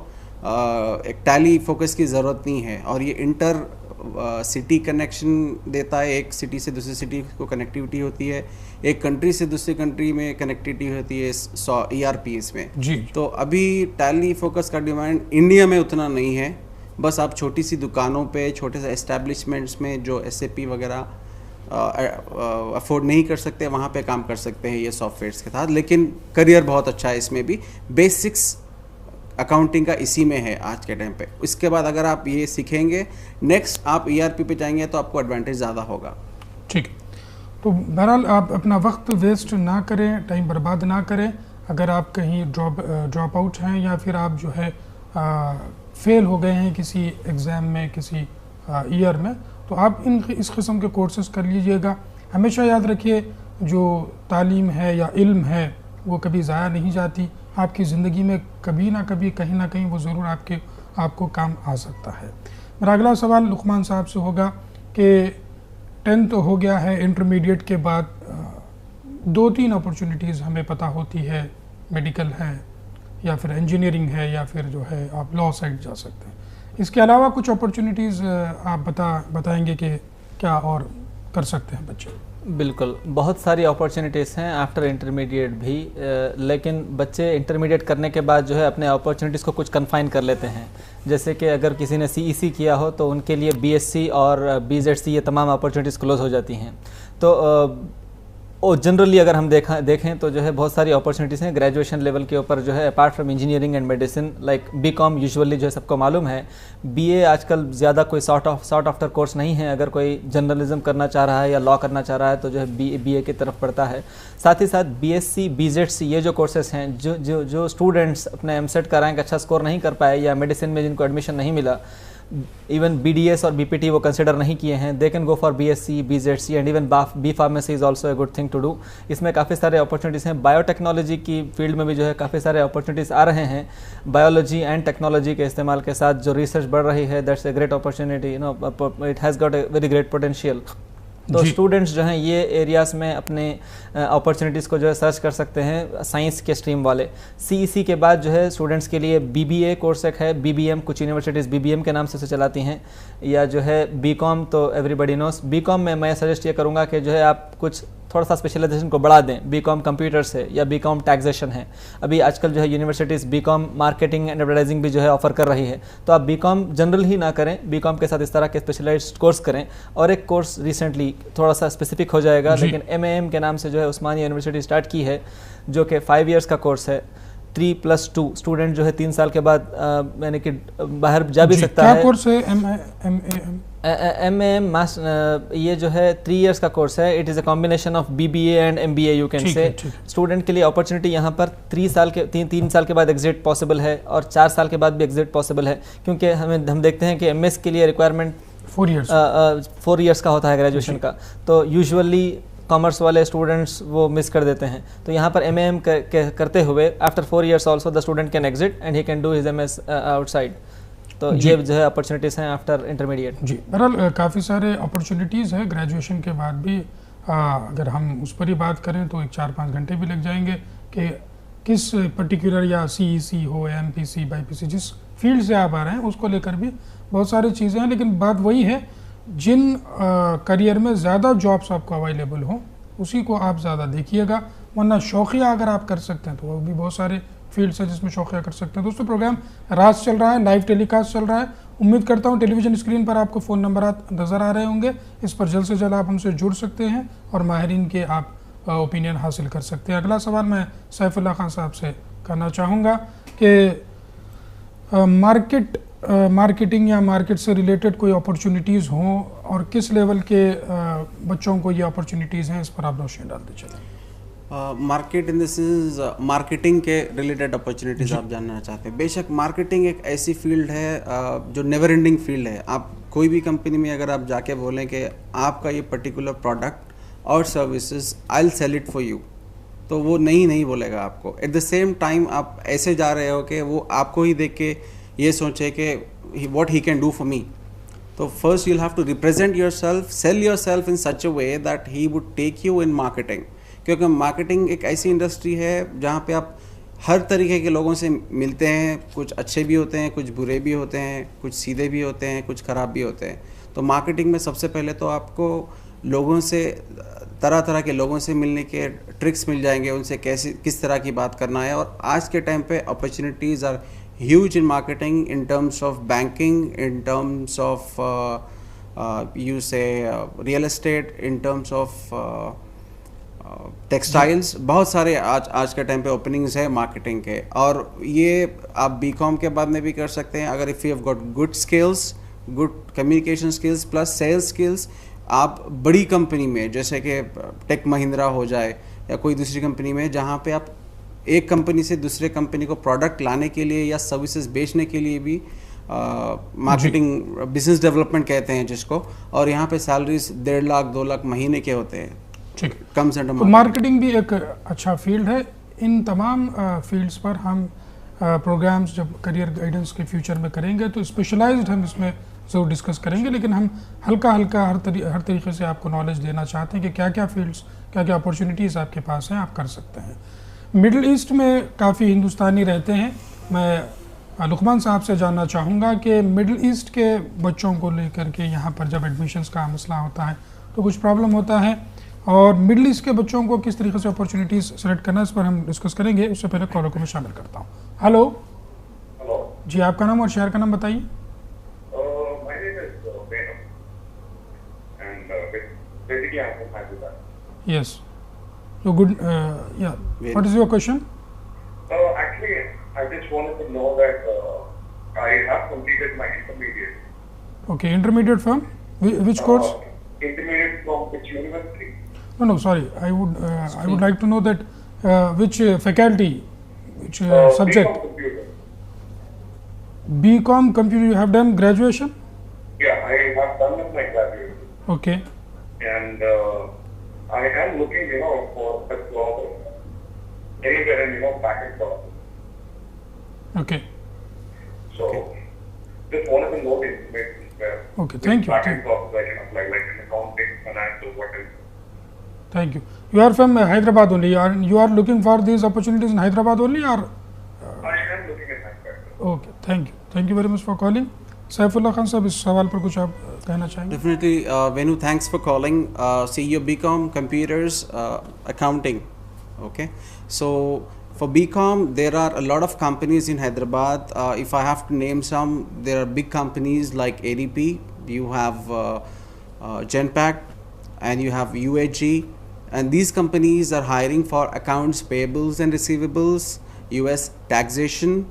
एक टैली फोकस की ज़रूरत नहीं है। और ये इंटर सिटी कनेक्शन देता है, एक सिटी से दूसरी सिटी को कनेक्टिविटी होती है, एक कंट्री से दूसरी कंट्री में कनेक्टिविटी होती है ERPs में जी। तो अभी टैली फोकस का डिमांड इंडिया में उतना नहीं है। बस आप छोटी सी दुकानों पे, छोटे से एस्टेब्लिशमेंट्स में जो SAP वगैरह अफोर्ड नहीं कर सकते, वहाँ पे काम कर सकते हैं ये सॉफ्टवेयर्स के साथ। लेकिन करियर बहुत अच्छा है इसमें भी। बेसिक्स अकाउंटिंग का इसी में है आज के टाइम पे। इसके बाद अगर आप ये सीखेंगे, नेक्स्ट आप ERP पे जाएंगे तो आपको एडवांटेज ज़्यादा होगा। ठीक है, तो बहरहाल आप अपना वक्त वेस्ट ना करें, टाइम बर्बाद ना करें। अगर आप कहीं ड्रॉप आउट हैं या फिर आप जो है फेल हो गए हैं किसी एग्ज़ाम में, किसी ईयर में, तो आप इस किस्म के कोर्सेज कर लीजिएगा। हमेशा याद रखिए, जो तालीम है या इल्म है वो कभी ज़ाया नहीं जाती। आपकी ज़िंदगी में कभी ना कभी, कहीं ना कहीं वो ज़रूर आपको काम आ सकता है। मेरा अगला सवाल लुकमान साहब से होगा कि 10th हो गया है, इंटरमीडिएट के बाद 2-3 अपॉर्चुनिटीज़ हमें पता होती है, मेडिकल है या फिर इंजीनियरिंग है या फिर जो है आप लॉ साइड जा सकते हैं। इसके अलावा कुछ अपॉर्चुनिटीज़ आप बताएंगे कि क्या और कर सकते हैं बच्चे? बिल्कुल, बहुत सारी अपॉर्चुनिटीज़ हैं आफ्टर इंटरमीडिएट भी, लेकिन बच्चे इंटरमीडिएट करने के बाद जो है अपने अपॉर्चुनिटीज़ को कुछ कन्फाइन कर लेते हैं। जैसे कि अगर किसी ने CEC किया हो तो उनके लिए BSc और BZC ये तमाम अपॉर्चुनिटीज़ क्लोज हो जाती हैं। तो जनरली अगर हम देखें तो जो है बहुत सारी अपॉर्चुनिटीज़ हैं ग्रेजुएशन लेवल के ऊपर जो है, apart from engineering and medicine. Like BCom usually जो है सबको मालूम है, बीए आजकल ज़्यादा कोई सॉर्ट आफ्टर कोर्स नहीं है। अगर कोई जर्नलिज्म करना चाह रहा है या लॉ करना चाह रहा है तो जो है बीए की तरफ पढ़ता है। साथ ही साथ बीएससी, बीजेडसी, ये जो कोर्सेस हैं, जो स्टूडेंट्स अपने एमसेट का रैंक अच्छा स्कोर नहीं कर पाए या मेडिसिन में जिनको एडमिशन नहीं मिला, इवन बीडीएस और बीपीटी वो कंसिडर नहीं किए हैं, they can go for BSc, BZC and even B pharmacy is also a good thing to do. इसमें काफ़ी सारे अपॉर्चुनिटीज़ हैं। बायोटेक्नोलॉजी की फील्ड में भी जो है काफ़ी सारे अपॉर्चुनिटीज़ आ रहे हैं। बायोलॉजी एंड टेक्नोलॉजी के इस्तेमाल के साथ जो रिसर्च बढ़ रही है, that's a great opportunity, you know, it has got a very great potential. तो स्टूडेंट्स जो हैं ये एरियाज़ में अपने अपॉर्चुनिटीज़ को जो है सर्च कर सकते हैं, साइंस के स्ट्रीम वाले। सीईसी के बाद जो है स्टूडेंट्स के लिए बीबीए कोर्स एक है, बीबीएम, कुछ यूनिवर्सिटीज़ बीबीएम के नाम से उसे चलाती हैं, या जो है बीकॉम तो एवरीबॉडी नोस। बीकॉम में मैं सजेस्ट ये करूँगा कि जो है आप कुछ थोड़ा सा स्पेशलाइजेशन को बढ़ा दें। बीकॉम कंप्यूटर्स है या बीकॉम टैक्सेशन है। अभी आजकल जो है universities BCom marketing and advertising भी जो है ऑफर कर रही है। तो आप बीकॉम जनरल ही ना करें, बीकॉम के साथ इस तरह के स्पेशलाइज्ड कोर्स करें। और एक कोर्स रिसेंटली थोड़ा सा स्पेसिफिक हो जाएगा, लेकिन एमएएम के नाम से जो है उस्मानिया यूनिवर्सिटी स्टार्ट की है, जो कि 5 इयर्स का कोर्स है। 3+2 स्टूडेंट जो है 3 साल के बाद यानी कि बाहर जा भी सकता है। क्या कोर्स है एमएएम? ये जो है 3 इयर्स का कोर्स है। It is a combination of BBA and MBA, you can say. Student के लिए अपॉर्चुनिटी यहाँ पर 3 साल के बाद एग्जिट पॉसिबल है और 4 साल के बाद भी एग्जिट पॉसिबल है, क्योंकि हम देखते हैं कि एमएस के लिए रिक्वायरमेंट 4 इयर्स का होता है ग्रेजुएशन का। तो यूजुअली कॉमर्स वाले स्टूडेंट्स वो मिस कर देते हैं। तो यहाँ पर एमएएम करते हुए after 4 years also the student can exit and he can do his MS outside. तो ये जो है अपॉर्चुनिटीज़ हैं आफ्टर इंटरमीडिएट। जी, बहरहाल काफ़ी सारे अपॉर्चुनिटीज़ हैं ग्रेजुएशन के बाद भी। अगर हम उस पर ही बात करें तो 4-5 घंटे भी लग जाएंगे कि किस पर्टिकुलर, या सीईसी हो, एमपीसी, बाईपीसी, जिस फील्ड से आप आ रहे हैं उसको लेकर भी बहुत सारी चीज़ें हैं। लेकिन बात वही है, जिन करियर में ज़्यादा जॉब्स आपको अवेलेबल हो उसी को आप ज़्यादा देखिएगा, वरना शौकिया अगर आप कर सकते हैं तो वो भी बहुत सारे फील्ड्स है जिसमें शौकिया कर सकते हैं। दोस्तों, प्रोग्राम राज चल रहा है, लाइव टेलीकास्ट चल रहा है। उम्मीद करता हूं टेलीविज़न स्क्रीन पर आपको फ़ोन नंबरात नज़र आ रहे होंगे। इस पर जल्द से जल्द आप हमसे जुड़ सकते हैं और माहिरीन के आप ओपिनियन हासिल कर सकते हैं। अगला सवाल मैं सैफुल्लाह खान साहब से करना चाहूँगा कि मार्केटिंग या मार्केट से रिलेटेड कोई अपॉर्चुनिटीज़ हों और किस लेवल के बच्चों को ये अपॉर्चुनिटीज़ हैं, इस पर आप रोशनी डालते चलें। Market in the sense marketing के रिलेटेड अपॉर्चुनिटीज़ आप जानना चाहते हैं। बेशक मार्केटिंग एक ऐसी फील्ड है जो नेवर एंडिंग फील्ड है। आप कोई भी कंपनी में अगर आप जाके बोलें कि आपका ये पर्टिकुलर प्रोडक्ट और services I will sell it for you, तो वो नहीं बोलेगा आपको। एट द सेम टाइम आप ऐसे जा रहे हो कि वो आपको ही देख के ये सोचे कि what he can do for me. तो first you will have to represent yourself, sell yourself in such a way that he would take you in marketing. क्योंकि मार्केटिंग एक ऐसी इंडस्ट्री है जहाँ पे आप हर तरीके के लोगों से मिलते हैं। कुछ अच्छे भी होते हैं, कुछ बुरे भी होते हैं, कुछ सीधे भी होते हैं, कुछ ख़राब भी होते हैं। तो मार्केटिंग में सबसे पहले तो आपको लोगों से, तरह तरह के लोगों से मिलने के ट्रिक्स मिल जाएंगे, उनसे किस तरह की बात करना है। और आज के टाइम पे opportunities are huge in marketing, in terms of banking, in terms of you say real estate, in terms of textiles. बहुत सारे आज के टाइम पे ओपनिंग्स है मार्केटिंग के। और ये आप बीकॉम के बाद में भी कर सकते हैं अगर if you have got good skills, good communication skills plus sales skills. आप बड़ी कंपनी में जैसे कि टेक महिंद्रा हो जाए या कोई दूसरी कंपनी में, जहाँ पे आप एक कंपनी से दूसरे कंपनी को प्रोडक्ट लाने के लिए या सर्विसेज बेचने के लिए भी मार्केटिंग, बिजनेस डेवलपमेंट कहते हैं जिसको, और यहाँ पे सैलरीज 1.5 लाख 2 लाख महीने के होते हैं। ठीक, कम से कम। मार्केटिंग भी एक अच्छा फील्ड है। इन तमाम फील्ड्स पर हम प्रोग्राम्स जब करियर गाइडेंस के फ्यूचर में करेंगे तो स्पेशलाइज्ड हम इसमें ज़रूर डिस्कस करेंगे, लेकिन हम हल्का हर तरीके से आपको नॉलेज देना चाहते हैं कि क्या क्या फील्ड्स, क्या क्या अपॉर्चुनिटीज़ आपके पास हैं, आप कर सकते हैं। मिडिल ईस्ट में काफ़ी हिंदुस्तानी रहते हैं। मैं लुकमान साहब से जानना चाहूँगा कि मिडिल ईस्ट के बच्चों को लेकर के यहाँ पर जब एडमिशन्स का मसला होता है तो कुछ प्रॉब्लम होता है, और मिडिल ईस्ट के बच्चों को किस तरीके से अपॉर्चुनिटीज़ सेलेक्ट करना है, इस पर हम डिस्कस करेंगे। उससे पहले कॉलर को मैं शामिल करता हूँ। हेलो जी, आपका नाम और शहर का नाम बताइए। Yes, So good. Yeah. What is your question? Actually, I just wanted to know that I have completed my intermediate. Okay, intermediate from which course? Intermediate from which university? No, sorry. I would like to know that which faculty, which subject? BCom computer. BCom computer. You have done graduation? Yeah, I have done with my graduation. Okay. And I am looking, for a job anywhere in, packet process. Okay. So, just wanted to know the information where. Okay, thank you. Packet process I can apply, like in accounting, finance, or whatever. Thank you. You are from Hyderabad only. You are looking for these opportunities in Hyderabad only, or? I am looking at Hyderabad. Okay, thank you. Thank you very much for calling. Saifullah Khan साहब इस सवाल पर कुछ आप कहना चाहेंगे? Definitely, Venu, thanks for calling. See, your BCom computers, accounting. Okay, so for BCom, there are a lot of companies in Hyderabad. If I have to name some, there are big companies like ADP. You have Genpact, and you have UHG, and these companies are hiring for accounts payables and receivables, US taxation.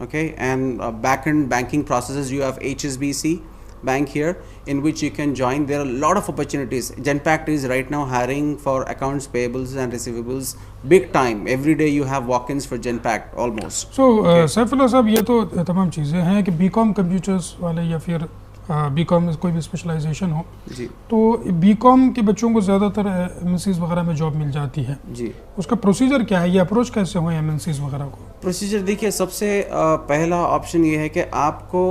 Okay, and back-end banking processes. You have HSBC Bank here, in which you can join. There are a lot of opportunities. Genpact is right now hiring for accounts payables and receivables big time. Every day you have walk-ins for Genpact almost. So Saifullah साहब, ये तो तमाम चीज़ें हैं कि BCom computers वाले या फिर BCom में कोई भी स्पेशलाइजेशन हो जी, तो BCom के बच्चों को ज़्यादातर MNCs वगैरह में जॉब मिल जाती है जी। उसका प्रोसीजर क्या है, ये अप्रोच कैसे हो MNCs वगैरह को? प्रोसीजर देखिए, सबसे पहला ऑप्शन ये है कि आपको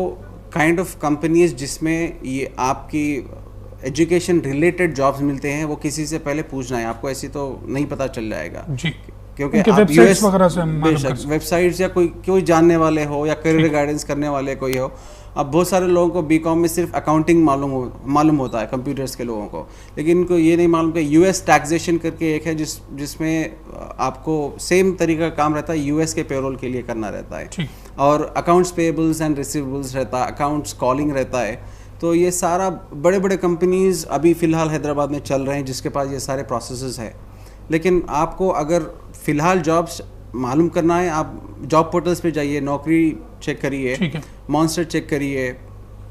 काइंड ऑफ कंपनीज जिसमें ये आपकी एजुकेशन रिलेटेड जॉब्स मिलते हैं वो किसी से पहले पूछना है। आपको ऐसी तो नहीं पता चल जाएगा जी, क्योंकि आप वेबसाइट्स वगैरह से हम मालूम कर बेशक वेबसाइट्स या कोई जानने वाले हो या करियर गाइडेंस करने वाले कोई हो। अब बहुत सारे लोगों को बीकॉम में सिर्फ अकाउंटिंग मालूम होता है कंप्यूटर्स के लोगों को, लेकिन इनको ये नहीं मालूम कि यूएस टैक्सेशन करके एक है जिसमें आपको सेम तरीका का काम रहता है, यूएस के पेरोल के लिए करना रहता है, और अकाउंट्स पेएबल्स एंड रिसीवेबल्स रहता है, अकाउंट्स कॉलिंग रहता है। तो ये सारा बड़े बड़े कंपनीज अभी फ़िलहाल हैदराबाद में चल रहे हैं जिसके पास ये सारे प्रोसेसेस है। लेकिन आपको अगर फ़िलहाल जॉब्स मालूम करना है, आप जॉब पोर्टल्स पे जाइए, नौकरी चेक करिए, मॉन्स्टर चेक करिए,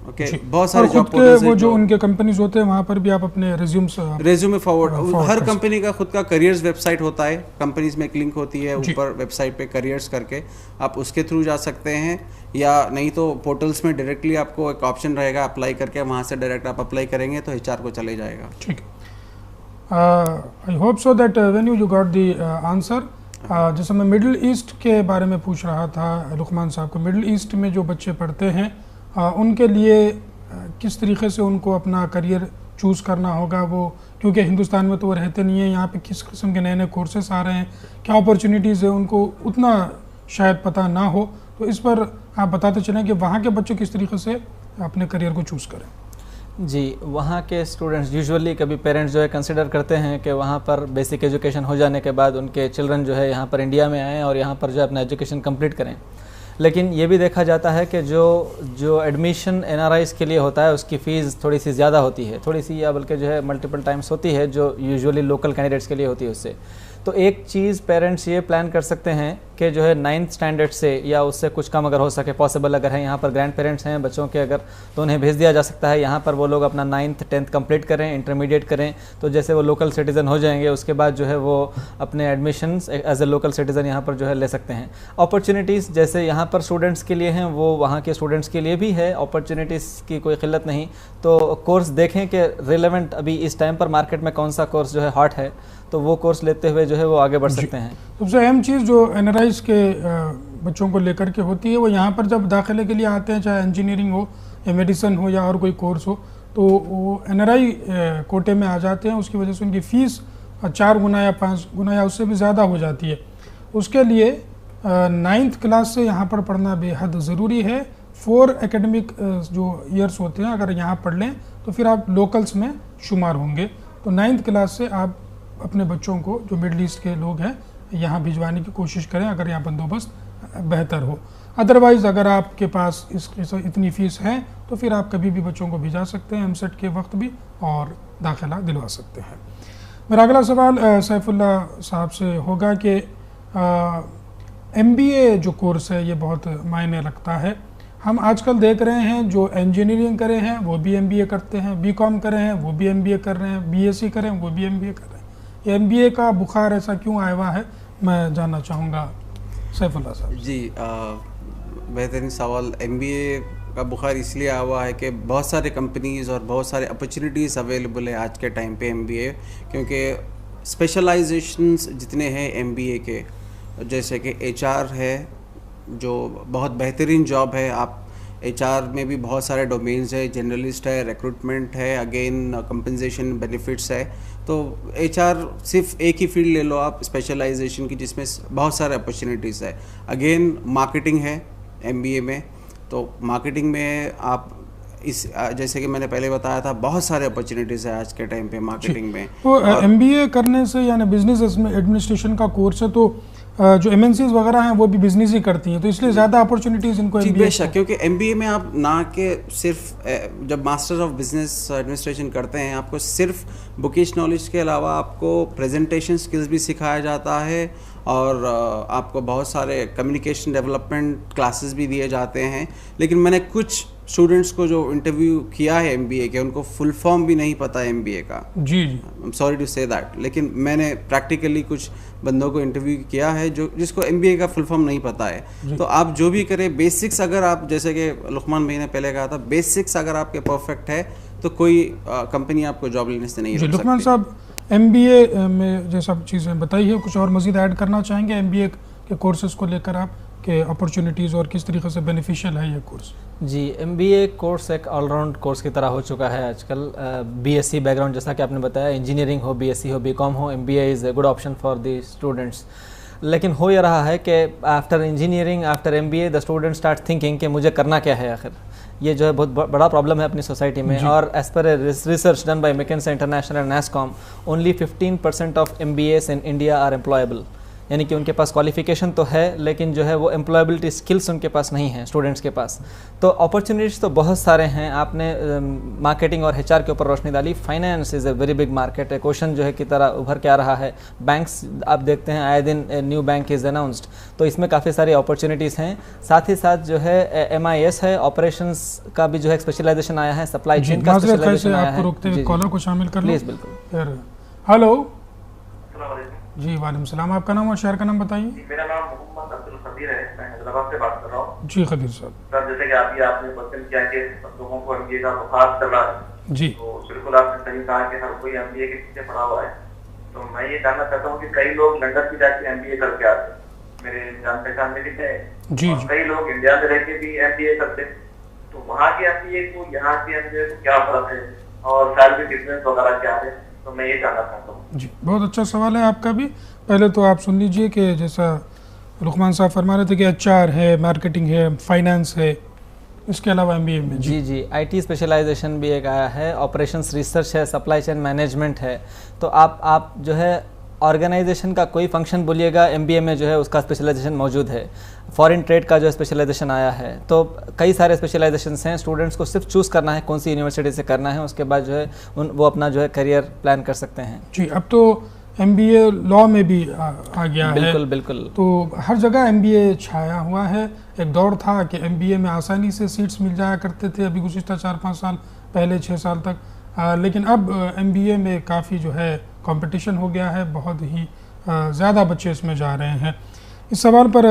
ओके, बहुत सारे जॉब पोर्टल्स वो जो उनके कंपनीज होते हैं वहाँ पर भी आप अपने रेज्यूमे फॉरवर्ड, हर कंपनी का खुद का करियर्स वेबसाइट होता है, कंपनीज में एक लिंक होती है ऊपर वेबसाइट पे करियर्स करके, आप उसके थ्रू जा सकते हैं, या नहीं तो पोर्टल्स में डायरेक्टली आपको एक ऑप्शन रहेगा अप्लाई करके, वहाँ से डायरेक्ट आप अप्लाई करेंगे तो एचआर को चले जाएगा। ठीक है, I hope so that when you got the answer. जैसे मैं मिडिल ईस्ट के बारे में पूछ रहा था लुकमान साहब को, मिडिल ईस्ट में जो बच्चे पढ़ते हैं उनके लिए किस तरीके से उनको अपना करियर चूज़ करना होगा, वो क्योंकि हिंदुस्तान में तो वो रहते नहीं हैं, यहाँ पे किस किस्म के नए नए कोर्सेस आ रहे हैं, क्या अपॉर्चुनिटीज़ है, उनको उतना शायद पता ना हो, तो इस पर आप बताते चलें कि वहाँ के बच्चे किस तरीके से अपने करियर को चूज़ करें। जी, वहाँ के स्टूडेंट्स यूजुअली कभी पेरेंट्स जो है कंसिडर करते हैं कि वहाँ पर बेसिक एजुकेशन हो जाने के बाद उनके चिल्ड्रन जो है यहाँ पर इंडिया में आएँ और यहाँ पर जो है अपना एजुकेशन कंप्लीट करें। लेकिन ये भी देखा जाता है कि जो एडमिशन एनआरआईज़ के लिए होता है उसकी फ़ीस थोड़ी सी ज़्यादा होती है, थोड़ी सी या बल्कि जो है मल्टीपल टाइम्स होती है जो यूजुअली लोकल कैंडिडेट्स के लिए होती है उससे। तो एक चीज़ पेरेंट्स ये प्लान कर सकते हैं कि जो है 9th स्टैंडर्ड से या उससे कुछ कम अगर हो सके पॉसिबल अगर है, यहाँ पर ग्रैंड पेरेंट्स हैं बच्चों के अगर, तो उन्हें भेज दिया जा सकता है यहाँ पर, वो लोग अपना 9th 10th कंप्लीट करें, इंटरमीडिएट करें, तो जैसे वो लोकल सिटीज़न हो जाएंगे उसके बाद जो है वो अपने admissions as a local citizen यहाँ पर जो है ले सकते हैं। अपॉर्चुनिटीज़ जैसे यहाँ पर स्टूडेंट्स के लिए हैं वो वहाँ के स्टूडेंट्स के लिए भी है, अपॉर्चुनिटीज़ की कोई किल्लत नहीं। तो कोर्स देखें कि रिलेवेंट अभी इस टाइम पर मार्केट में कौन सा कोर्स जो है हॉट है, तो वो कोर्स लेते हुए जो है वो आगे बढ़ सकते हैं। सबसे अहम चीज़ जो एनआरआईज़ के बच्चों को लेकर के होती है, वो यहाँ पर जब दाखिले के लिए आते हैं, चाहे इंजीनियरिंग हो या मेडिसिन हो या और कोई कोर्स हो, तो वो एनआरआई कोटे में आ जाते हैं। उसकी वजह से उनकी फ़ीस 4 गुना या 5 गुना या उससे भी ज़्यादा हो जाती है। उसके लिए 9th क्लास से यहाँ पर पढ़ना बेहद ज़रूरी है। 4 एकेडमिक जो ईयर्स होते हैं अगर यहाँ पढ़ लें तो फिर आप लोकल्स में शुमार होंगे। तो 9th क्लास से आप अपने बच्चों को जो मिडिल ईस्ट के लोग हैं यहाँ भिजवाने की कोशिश करें अगर यहाँ बंदोबस्त बेहतर हो। अदरवाइज़ अगर आपके पास इतनी फ़ीस है तो फिर आप कभी भी बच्चों को भिजा सकते हैं एमसेट के वक्त भी और दाखिला दिलवा सकते हैं। मेरा अगला सवाल सैफुल्ला साहब से होगा कि MBA जो कोर्स है ये बहुत मायने रखता है। हम आजकल देख रहे हैं जो इंजीनियरिंग करे हैं वो भी MBA करते हैं, BCom करे हैं वो भी MBA कर रहे हैं, BSc करें वो भी MBA कर रहे हैं। ये MBA का बुखार ऐसा क्यों आया हुआ है, मैं जानना चाहूँगा सैफुल्ला साहब। जी, बेहतरीन सवाल। MBA का बुखार इसलिए आया हुआ है कि बहुत सारे कंपनीज़ और बहुत सारे अपॉर्चुनिटीज़ अवेलेबल है आज के टाइम पे MBA, क्योंकि स्पेशलाइजेशंस जितने हैं MBA के, जैसे कि HR है जो बहुत बेहतरीन जॉब है। आप HR में भी बहुत सारे डोमेन्स है, जनरलिस्ट है, रिक्रूटमेंट है, अगेन कंपनसेशन बेनिफिट्स है। तो HR सिर्फ एक ही फील्ड ले लो आप स्पेशलाइजेशन की, जिसमें बहुत सारे अपॉर्चुनिटीज़ है। अगेन मार्केटिंग है MBA में, तो मार्केटिंग में आप इस जैसे कि मैंने पहले बताया था बहुत सारे अपॉर्चुनिटीज़ है आज के टाइम पे मार्केटिंग में। तो MBA करने से यानी बिजनेस एडमिनिस्ट्रेशन का कोर्स है, तो जो MNCs वगैरह हैं वो भी बिजनेस ही करती हैं, तो इसलिए ज़्यादा अपॉर्चुनिटीज़ इनको MBA बेशक, क्योंकि MBA में आप ना के सिर्फ जब मास्टर ऑफ बिजनेस एडमिनिस्ट्रेशन करते हैं आपको सिर्फ बुकिश नॉलेज के अलावा आपको प्रेजेंटेशन स्किल्स भी सिखाया जाता है और आपको बहुत सारे कम्युनिकेशन डेवलपमेंट क्लासेस भी दिए जाते हैं। लेकिन मैंने कुछ स्टूडेंट्स को जो इंटरव्यू किया है MBA के, उनको फुल फॉर्म भी नहीं पता MBA का। जी जी, I am sorry to say that, लेकिन मैंने प्रैक्टिकली कुछ बंदों को इंटरव्यू किया है जो जिसको MBA का फुल फॉर्म नहीं पता है। तो आप जो भी करें बेसिक्स, अगर आप जैसे कि लुकमान भाई ने पहले कहा था, बेसिक्स अगर आपके परफेक्ट है तो कोई कंपनी आपको जॉब लेने से नहीं रोक सकती। लुकमान साहब, MBA में जो सब चीज़ें बताई है, कुछ और मज़ीद ऐड करना चाहेंगे MBA के कोर्सेज़ को लेकर आप, के अपॉर्चुनिटीज़ और किस तरीके से बेनिफिशियल है ये कोर्स? जी, MBA कोर्स एक ऑलराउंड कोर्स की तरह हो चुका है आजकल। BSc बैकग्राउंड जैसा कि आपने बताया, इंजीनियरिंग हो, BSc हो, BCom हो, MBA is a good option for the students. लेकिन हो ये रहा है कि after engineering, after MBA the student start thinking कि मुझे करना क्या है आखिर। ये जो है बहुत बड़ा प्रॉब्लम है अपनी सोसाइटी में। और as per a research done by McKinsey international and NASSCOM, only 15% of MBAs in India are employable. यानी कि उनके पास क्वालिफिकेशन तो है लेकिन जो है वो एम्प्लॉयबिलिटी स्किल्स उनके पास नहीं है स्टूडेंट्स के पास। तो अपॉर्चुनिटीज़ तो बहुत सारे हैं। आपने मार्केटिंग और HR के ऊपर रोशनी डाली। Finance is a very big market है, क्वेश्चन जो है की तरह उभर के आ रहा है। बैंक्स आप देखते हैं आए दिन न्यू बैंक इज़ अनाउंस्ड, तो इसमें काफ़ी सारी अपॉर्चुनिटीज़ हैं। साथ ही साथ जो है MIS है, ऑपरेशंस का भी जो है स्पेशलाइजेशन आया है, सप्लाई चेन का स्पेशलाइजेशन आया है। कॉलर को शामिल कर प्लीज़, बिल्कुल। हेलो जी, वालेकुम सलाम। आपका नाम और शहर का नाम बताइए। मेरा नाम मोहम्मद अब्दुल खदीर है, मैं हैदराबाद से बात कर रहा हूँ। जी खदीर साहब। सर, जैसे कि आपने क्वेश्चन किया कि लोगों को MBA का बुखार चल रहा है, जी, तो बिल्कुल आपने सही कहा कि हर कोई MBA के पीछे पड़ा हुआ है। तो मैं ये जानना चाहता हूँ कि कई लोग लंदन भी जाके MBA करके आते हैं, मेरे जान पहचान में भी है। जी, कई लोग इंडिया में रह के भी MBA करते हैं। तो वहाँ के MBA को यहाँ के MBA को क्या फर्क है और सैलरी डिफरेंस वगैरह क्या है, तो मैं ये जानना चाहता हूँ। जी, बहुत अच्छा सवाल है आपका भी। पहले तो आप सुन लीजिए कि जैसा लुकमान साहब फरमा रहे थे कि HR है, मार्केटिंग है, फाइनेंस है, इसके अलावा MBA में जी IT स्पेशलाइजेशन भी एक आया है, ऑपरेशंस रिसर्च है, सप्लाई चेन मैनेजमेंट है। तो आप जो है ऑर्गेनाइजेशन का कोई फंक्शन बोलिएगा, MBA में जो है उसका स्पेशलाइजेशन मौजूद है। फॉरेन ट्रेड का जो स्पेशलाइजेशन आया है, तो कई सारे स्पेशलाइजेशंस हैं। स्टूडेंट्स को सिर्फ चूज़ करना है कौन सी यूनिवर्सिटी से करना है, उसके बाद जो है वो अपना जो है करियर प्लान कर सकते हैं। जी, अब तो MBA लॉ में भी आ गया है। बिल्कुल बिल्कुल। तो हर जगह MBA छाया हुआ है। एक दौर था कि MBA में आसानी से सीट्स मिल जाया करते थे, अभी गुज़िश्ता 4-5 साल पहले, 6 साल तक। लेकिन अब MBA में काफ़ी जो है कंपटीशन हो गया है, बहुत ही ज़्यादा बच्चे इसमें जा रहे हैं। इस सवाल पर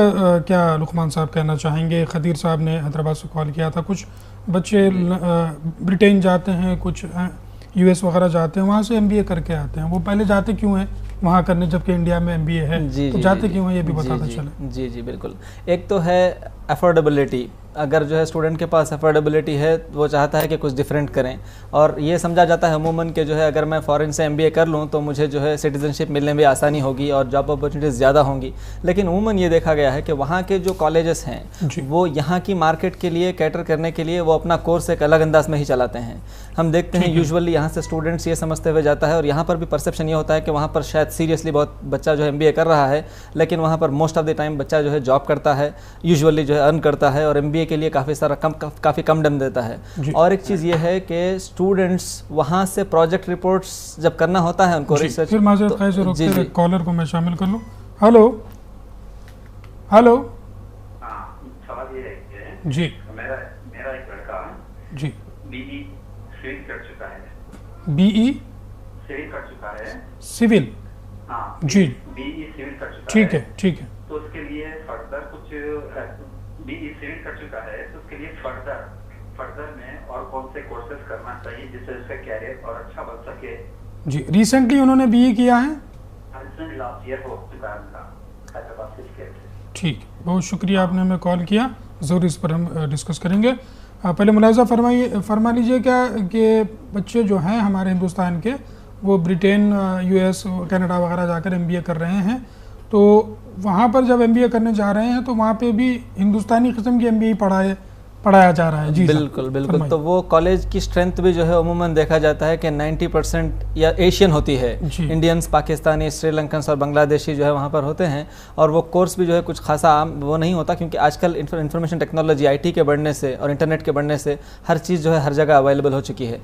क्या लुकमान साहब कहना चाहेंगे? खदीर साहब ने हैदराबाद से कॉल किया था। कुछ बच्चे ब्रिटेन जाते हैं, कुछ US वगैरह जाते हैं, वहाँ से MBA करके आते हैं। वो पहले जाते क्यों हैं वहाँ करने, जबकि इंडिया में MBA है? तो जाते क्यों हैं ये भी बताता चले। जी बिल्कुल। एक तो है अफोर्डेबिलिटी। अगर जो है स्टूडेंट के पास अफोर्डेबिलिटी है, वो चाहता है कि कुछ डिफरेंट करें। और ये समझा जाता है अमूमन कि जो है अगर मैं फ़ॉरेन से MBA कर लूँ तो मुझे जो है सिटीजनशिप मिलने में आसानी होगी और जॉब अपॉर्चुनिटीज़ ज़्यादा होंगी। लेकिन अमूमन ये देखा गया है कि वहाँ के जो कॉलेजेस हैं वो यहाँ की मार्केट के लिए कैटर करने के लिए वो अपना कोर्स एक अलग अंदाज में ही चलाते हैं। हम देखते हैं यूजुअली यहाँ से स्टूडेंट्स ये समझते हुए जाता है, और यहाँ पर भी परसेप्शन ये होता है कि वहाँ पर शायद सीरियसली बहुत बच्चा जो है MBA कर रहा है, लेकिन वहाँ पर मोस्ट ऑफ द टाइम बच्चा जो है जॉब करता है, यूजुअली जो है अर्न करता है, और MBA MBA के लिए काफ़ी कम दम देता है। और एक चीज़ ये है कि स्टूडेंट्स वहाँ से प्रोजेक्ट रिपोर्ट्स जब करना होता है उनको रिसर्च। फिर माजरत खाई से रोकते हुए कॉलर को मैं शामिल कर लूँ। Hello hello. सवाल ये है कि जी मेरा एक लड़का जी BE सिविल कर चुका है। BE सिविल कर चुका है। सिविल, हाँ जी BE सिविल कर चुका ठीक है ठीक है। तो उसके लिए फर्दर कुछ BE सिविल कर चुका है तो उसके लिए फर्दर में और कौन से कोर्सेज करना चाहिए जिससे उसका कैरियर और अच्छा बन सके। जी रिसेंटली उन्होंने BE किया है? लास्ट ईयर हो चुका है उनका हैदराबाद से। ठीक, बहुत शुक्रिया आपने हमें कॉल किया, ज़रूर इस पर हम डिस्कस करेंगे। पहले मुलाज़ा फरमा लीजिए क्या कि बच्चे जो हैं हमारे हिंदुस्तान के वो ब्रिटेन, US, कनाडा वगैरह जाकर MBA कर रहे हैं, तो वहाँ पर जब MBA करने जा रहे हैं तो वहाँ पे भी हिंदुस्तानी किस्म की MBA पढ़ाया जा रहा है। जी बिल्कुल बिल्कुल। तो वो कॉलेज की स्ट्रेंथ भी जो है उमूमन देखा जाता है कि 90% या एशियन होती है। इंडियंस, पाकिस्तानी, श्रीलंकन्स और बांग्लादेशी जो है वहाँ पर होते हैं। और वो कोर्स भी जो है कुछ खासा आम वो नहीं होता, क्योंकि आजकल इंफॉर्मेशन टेक्नोलॉजी IT के बढ़ने से और इंटरनेट के बढ़ने से हर चीज़ जो है हर जगह अवेलेबल हो चुकी है।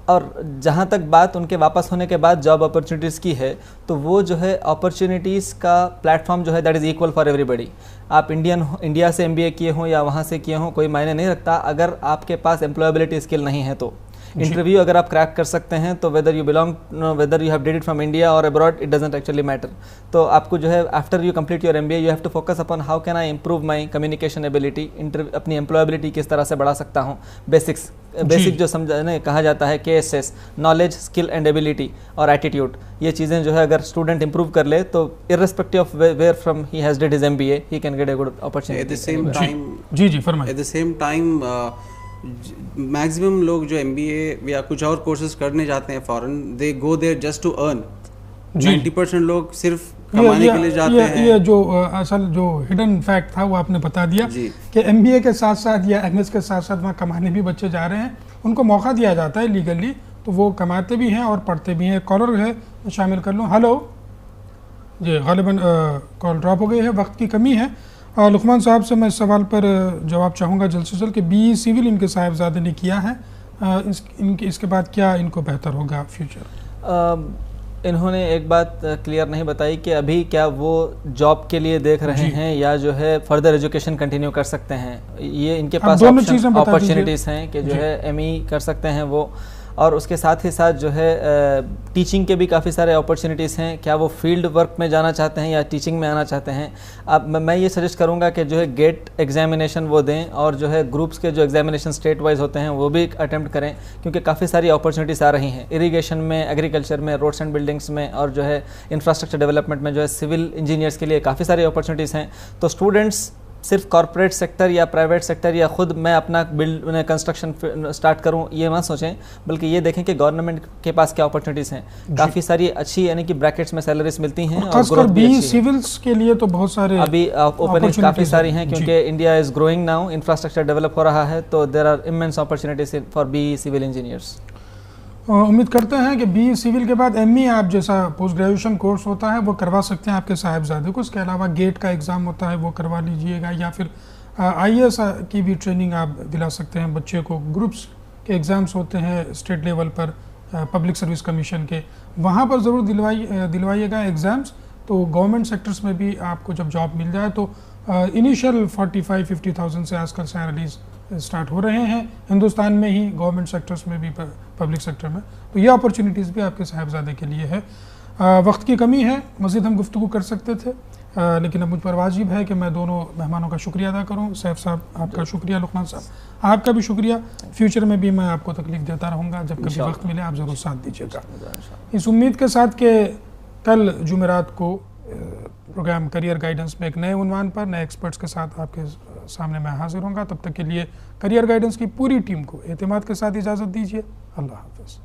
और जहाँ तक बात उनके वापस होने के बाद जॉब अपॉर्चुनिटीज़ की है, तो वो जो है अपॉर्चुनिटीज़ का प्लेटफॉर्म जो है that is equal for everybody. आप इंडिया से MBA किए हों या वहाँ से किए हों, कोई मायने नहीं रखता। अगर आपके पास एम्प्लॉयबिलिटी स्किल नहीं है तो इंटरव्यू अगर आप क्रैक कर सकते हैं तो whether you have did it from India और abroad, it doesn't actually matter. तो आपको जो है after you complete your MBA you have to focus upon how can I improve my communication ability, अपनी एम्प्लॉयबिलिटी किस तरह से बढ़ा सकता हूँ। बेसिक जो समझाने कहा जाता है KSS, knowledge, skill and ability और एटीट्यूड, ये चीज़ें जो है अगर स्टूडेंट इंप्रूव कर ले तो irrespective of where from he has did his MBA he can get a good opportunity. At the same time जी फरमाइए। At the same time maximum लोग जो MBA या कुछ और कोर्सेज करने जाते हैं foreign, they go there just to earn. 90% लोग सिर्फ कमाने के लिए जाते हैं। ये जो असल जो हिडन फैक्ट था वो आपने बता दिया कि MBA के साथ साथ या MS के साथ साथ वहाँ कमाने भी बच्चे जा रहे हैं, उनको मौका दिया जाता है लीगली, तो वो कमाते भी हैं और पढ़ते भी हैं। कॉलर है, शामिल कर लूँ। हेलो जी, गालिबन कॉल ड्रॉप हो गई है, वक्त की कमी है। लुकमान साहब से मैं इस सवाल पर जवाब चाहूँगा जल्द से जल्द कि BE सिविल इनके साहिबजादे ने किया है, इसके बाद क्या इनको बेहतर होगा फ्यूचर? इन्होंने एक बात क्लियर नहीं बताई कि अभी क्या वो जॉब के लिए देख रहे हैं या जो है फर्दर एजुकेशन कंटिन्यू कर सकते हैं। ये इनके पास अपॉर्चुनिटीज़ हैं कि जो है ME कर सकते हैं वो, और उसके साथ ही साथ जो है टीचिंग के भी काफ़ी सारे अपॉर्चुनिटीज़ हैं। क्या वो फील्ड वर्क में जाना चाहते हैं या टीचिंग में आना चाहते हैं। अब मैं ये सजेस्ट करूँगा कि जो है गेट एग्जामिनेशन वो दें, और जो है ग्रुप्स के जो एग्जामिनेशन स्टेट वाइज होते हैं वो भी अटैम्प्ट करें, क्योंकि काफ़ी सारी अपॉर्चुनिटीज़ आ रही हैं इरीगेशन में, एग्रीकल्चर में, रोड्स एंड बिल्डिंग्स में, और जो है इंफ्रास्ट्रक्चर डेवलपमेंट में जो है सिविल इंजीनियर्स के लिए काफ़ी सारी अपॉर्चुनिटीज़ हैं। तो स्टूडेंट्स सिर्फ कॉर्पोरेट सेक्टर या प्राइवेट सेक्टर या खुद मैं अपना कंस्ट्रक्शन स्टार्ट करूं ये मत सोचें, बल्कि ये देखें कि गवर्नमेंट के पास क्या अपॉर्चुनिटीज़ हैं। काफ़ी सारी अच्छी यानी कि ब्रैकेट्स में सैलरीज मिलती हैं, और ग्रोथ भी अच्छी सिविल्स के लिए तो बहुत सारे अभी ओपनिंग्स काफ़ी सारी हैं, क्योंकि India is growing now, infrastructure develop हो रहा है, तो there are immense opportunities for BE civil engineers. उम्मीद करते हैं कि BE सिविल के बाद ME आप जैसा पोस्ट ग्रेजुएशन कोर्स होता है वो करवा सकते हैं आपके साहिबजादे को। इसके अलावा गेट का एग्ज़ाम होता है वो करवा लीजिएगा, या फिर IAS की भी ट्रेनिंग आप दिला सकते हैं बच्चे को। ग्रुप्स के एग्ज़ाम्स होते हैं स्टेट लेवल पर, पब्लिक सर्विस कमीशन के, वहाँ पर ज़रूर दिलवाइएगा एग्ज़ाम्स। तो गवर्नमेंट सेक्टर्स में भी आपको जब जॉब मिल जाए तो इनिशियल 45-50,000 से आजकल सैलरीज स्टार्ट हो रहे हैं हिंदुस्तान में ही, गवर्नमेंट सेक्टर्स में भी, पब्लिक सेक्टर में। तो ये अपॉर्चुनिटीज़ भी आपके साहिबजादे के लिए है। वक्त की कमी है, मज़ीद हम गुफ्तगू कर सकते थे, लेकिन अब मुझ पर वाजिब है कि मैं दोनों मेहमानों का शुक्रिया अदा करूं। सैफ साहब आपका शुक्रिया, लुकमान साहब आपका भी शुक्रिया। फ्यूचर में भी मैं आपको तकलीफ देता रहूँगा, जब कभी वक्त मिले आप ज़रूर साथ दीजिएगा। इस उम्मीद के साथ कि कल जुमेरात को प्रोग्राम करियर गाइडेंस में एक नए उन्वान पर नए एक्सपर्ट्स के साथ आपके सामने मैं हाजिर होऊंगा। तब तक के लिए करियर गाइडेंस की पूरी टीम को एतमाद के साथ इजाज़त दीजिए। अल्लाह हाफ़िज़।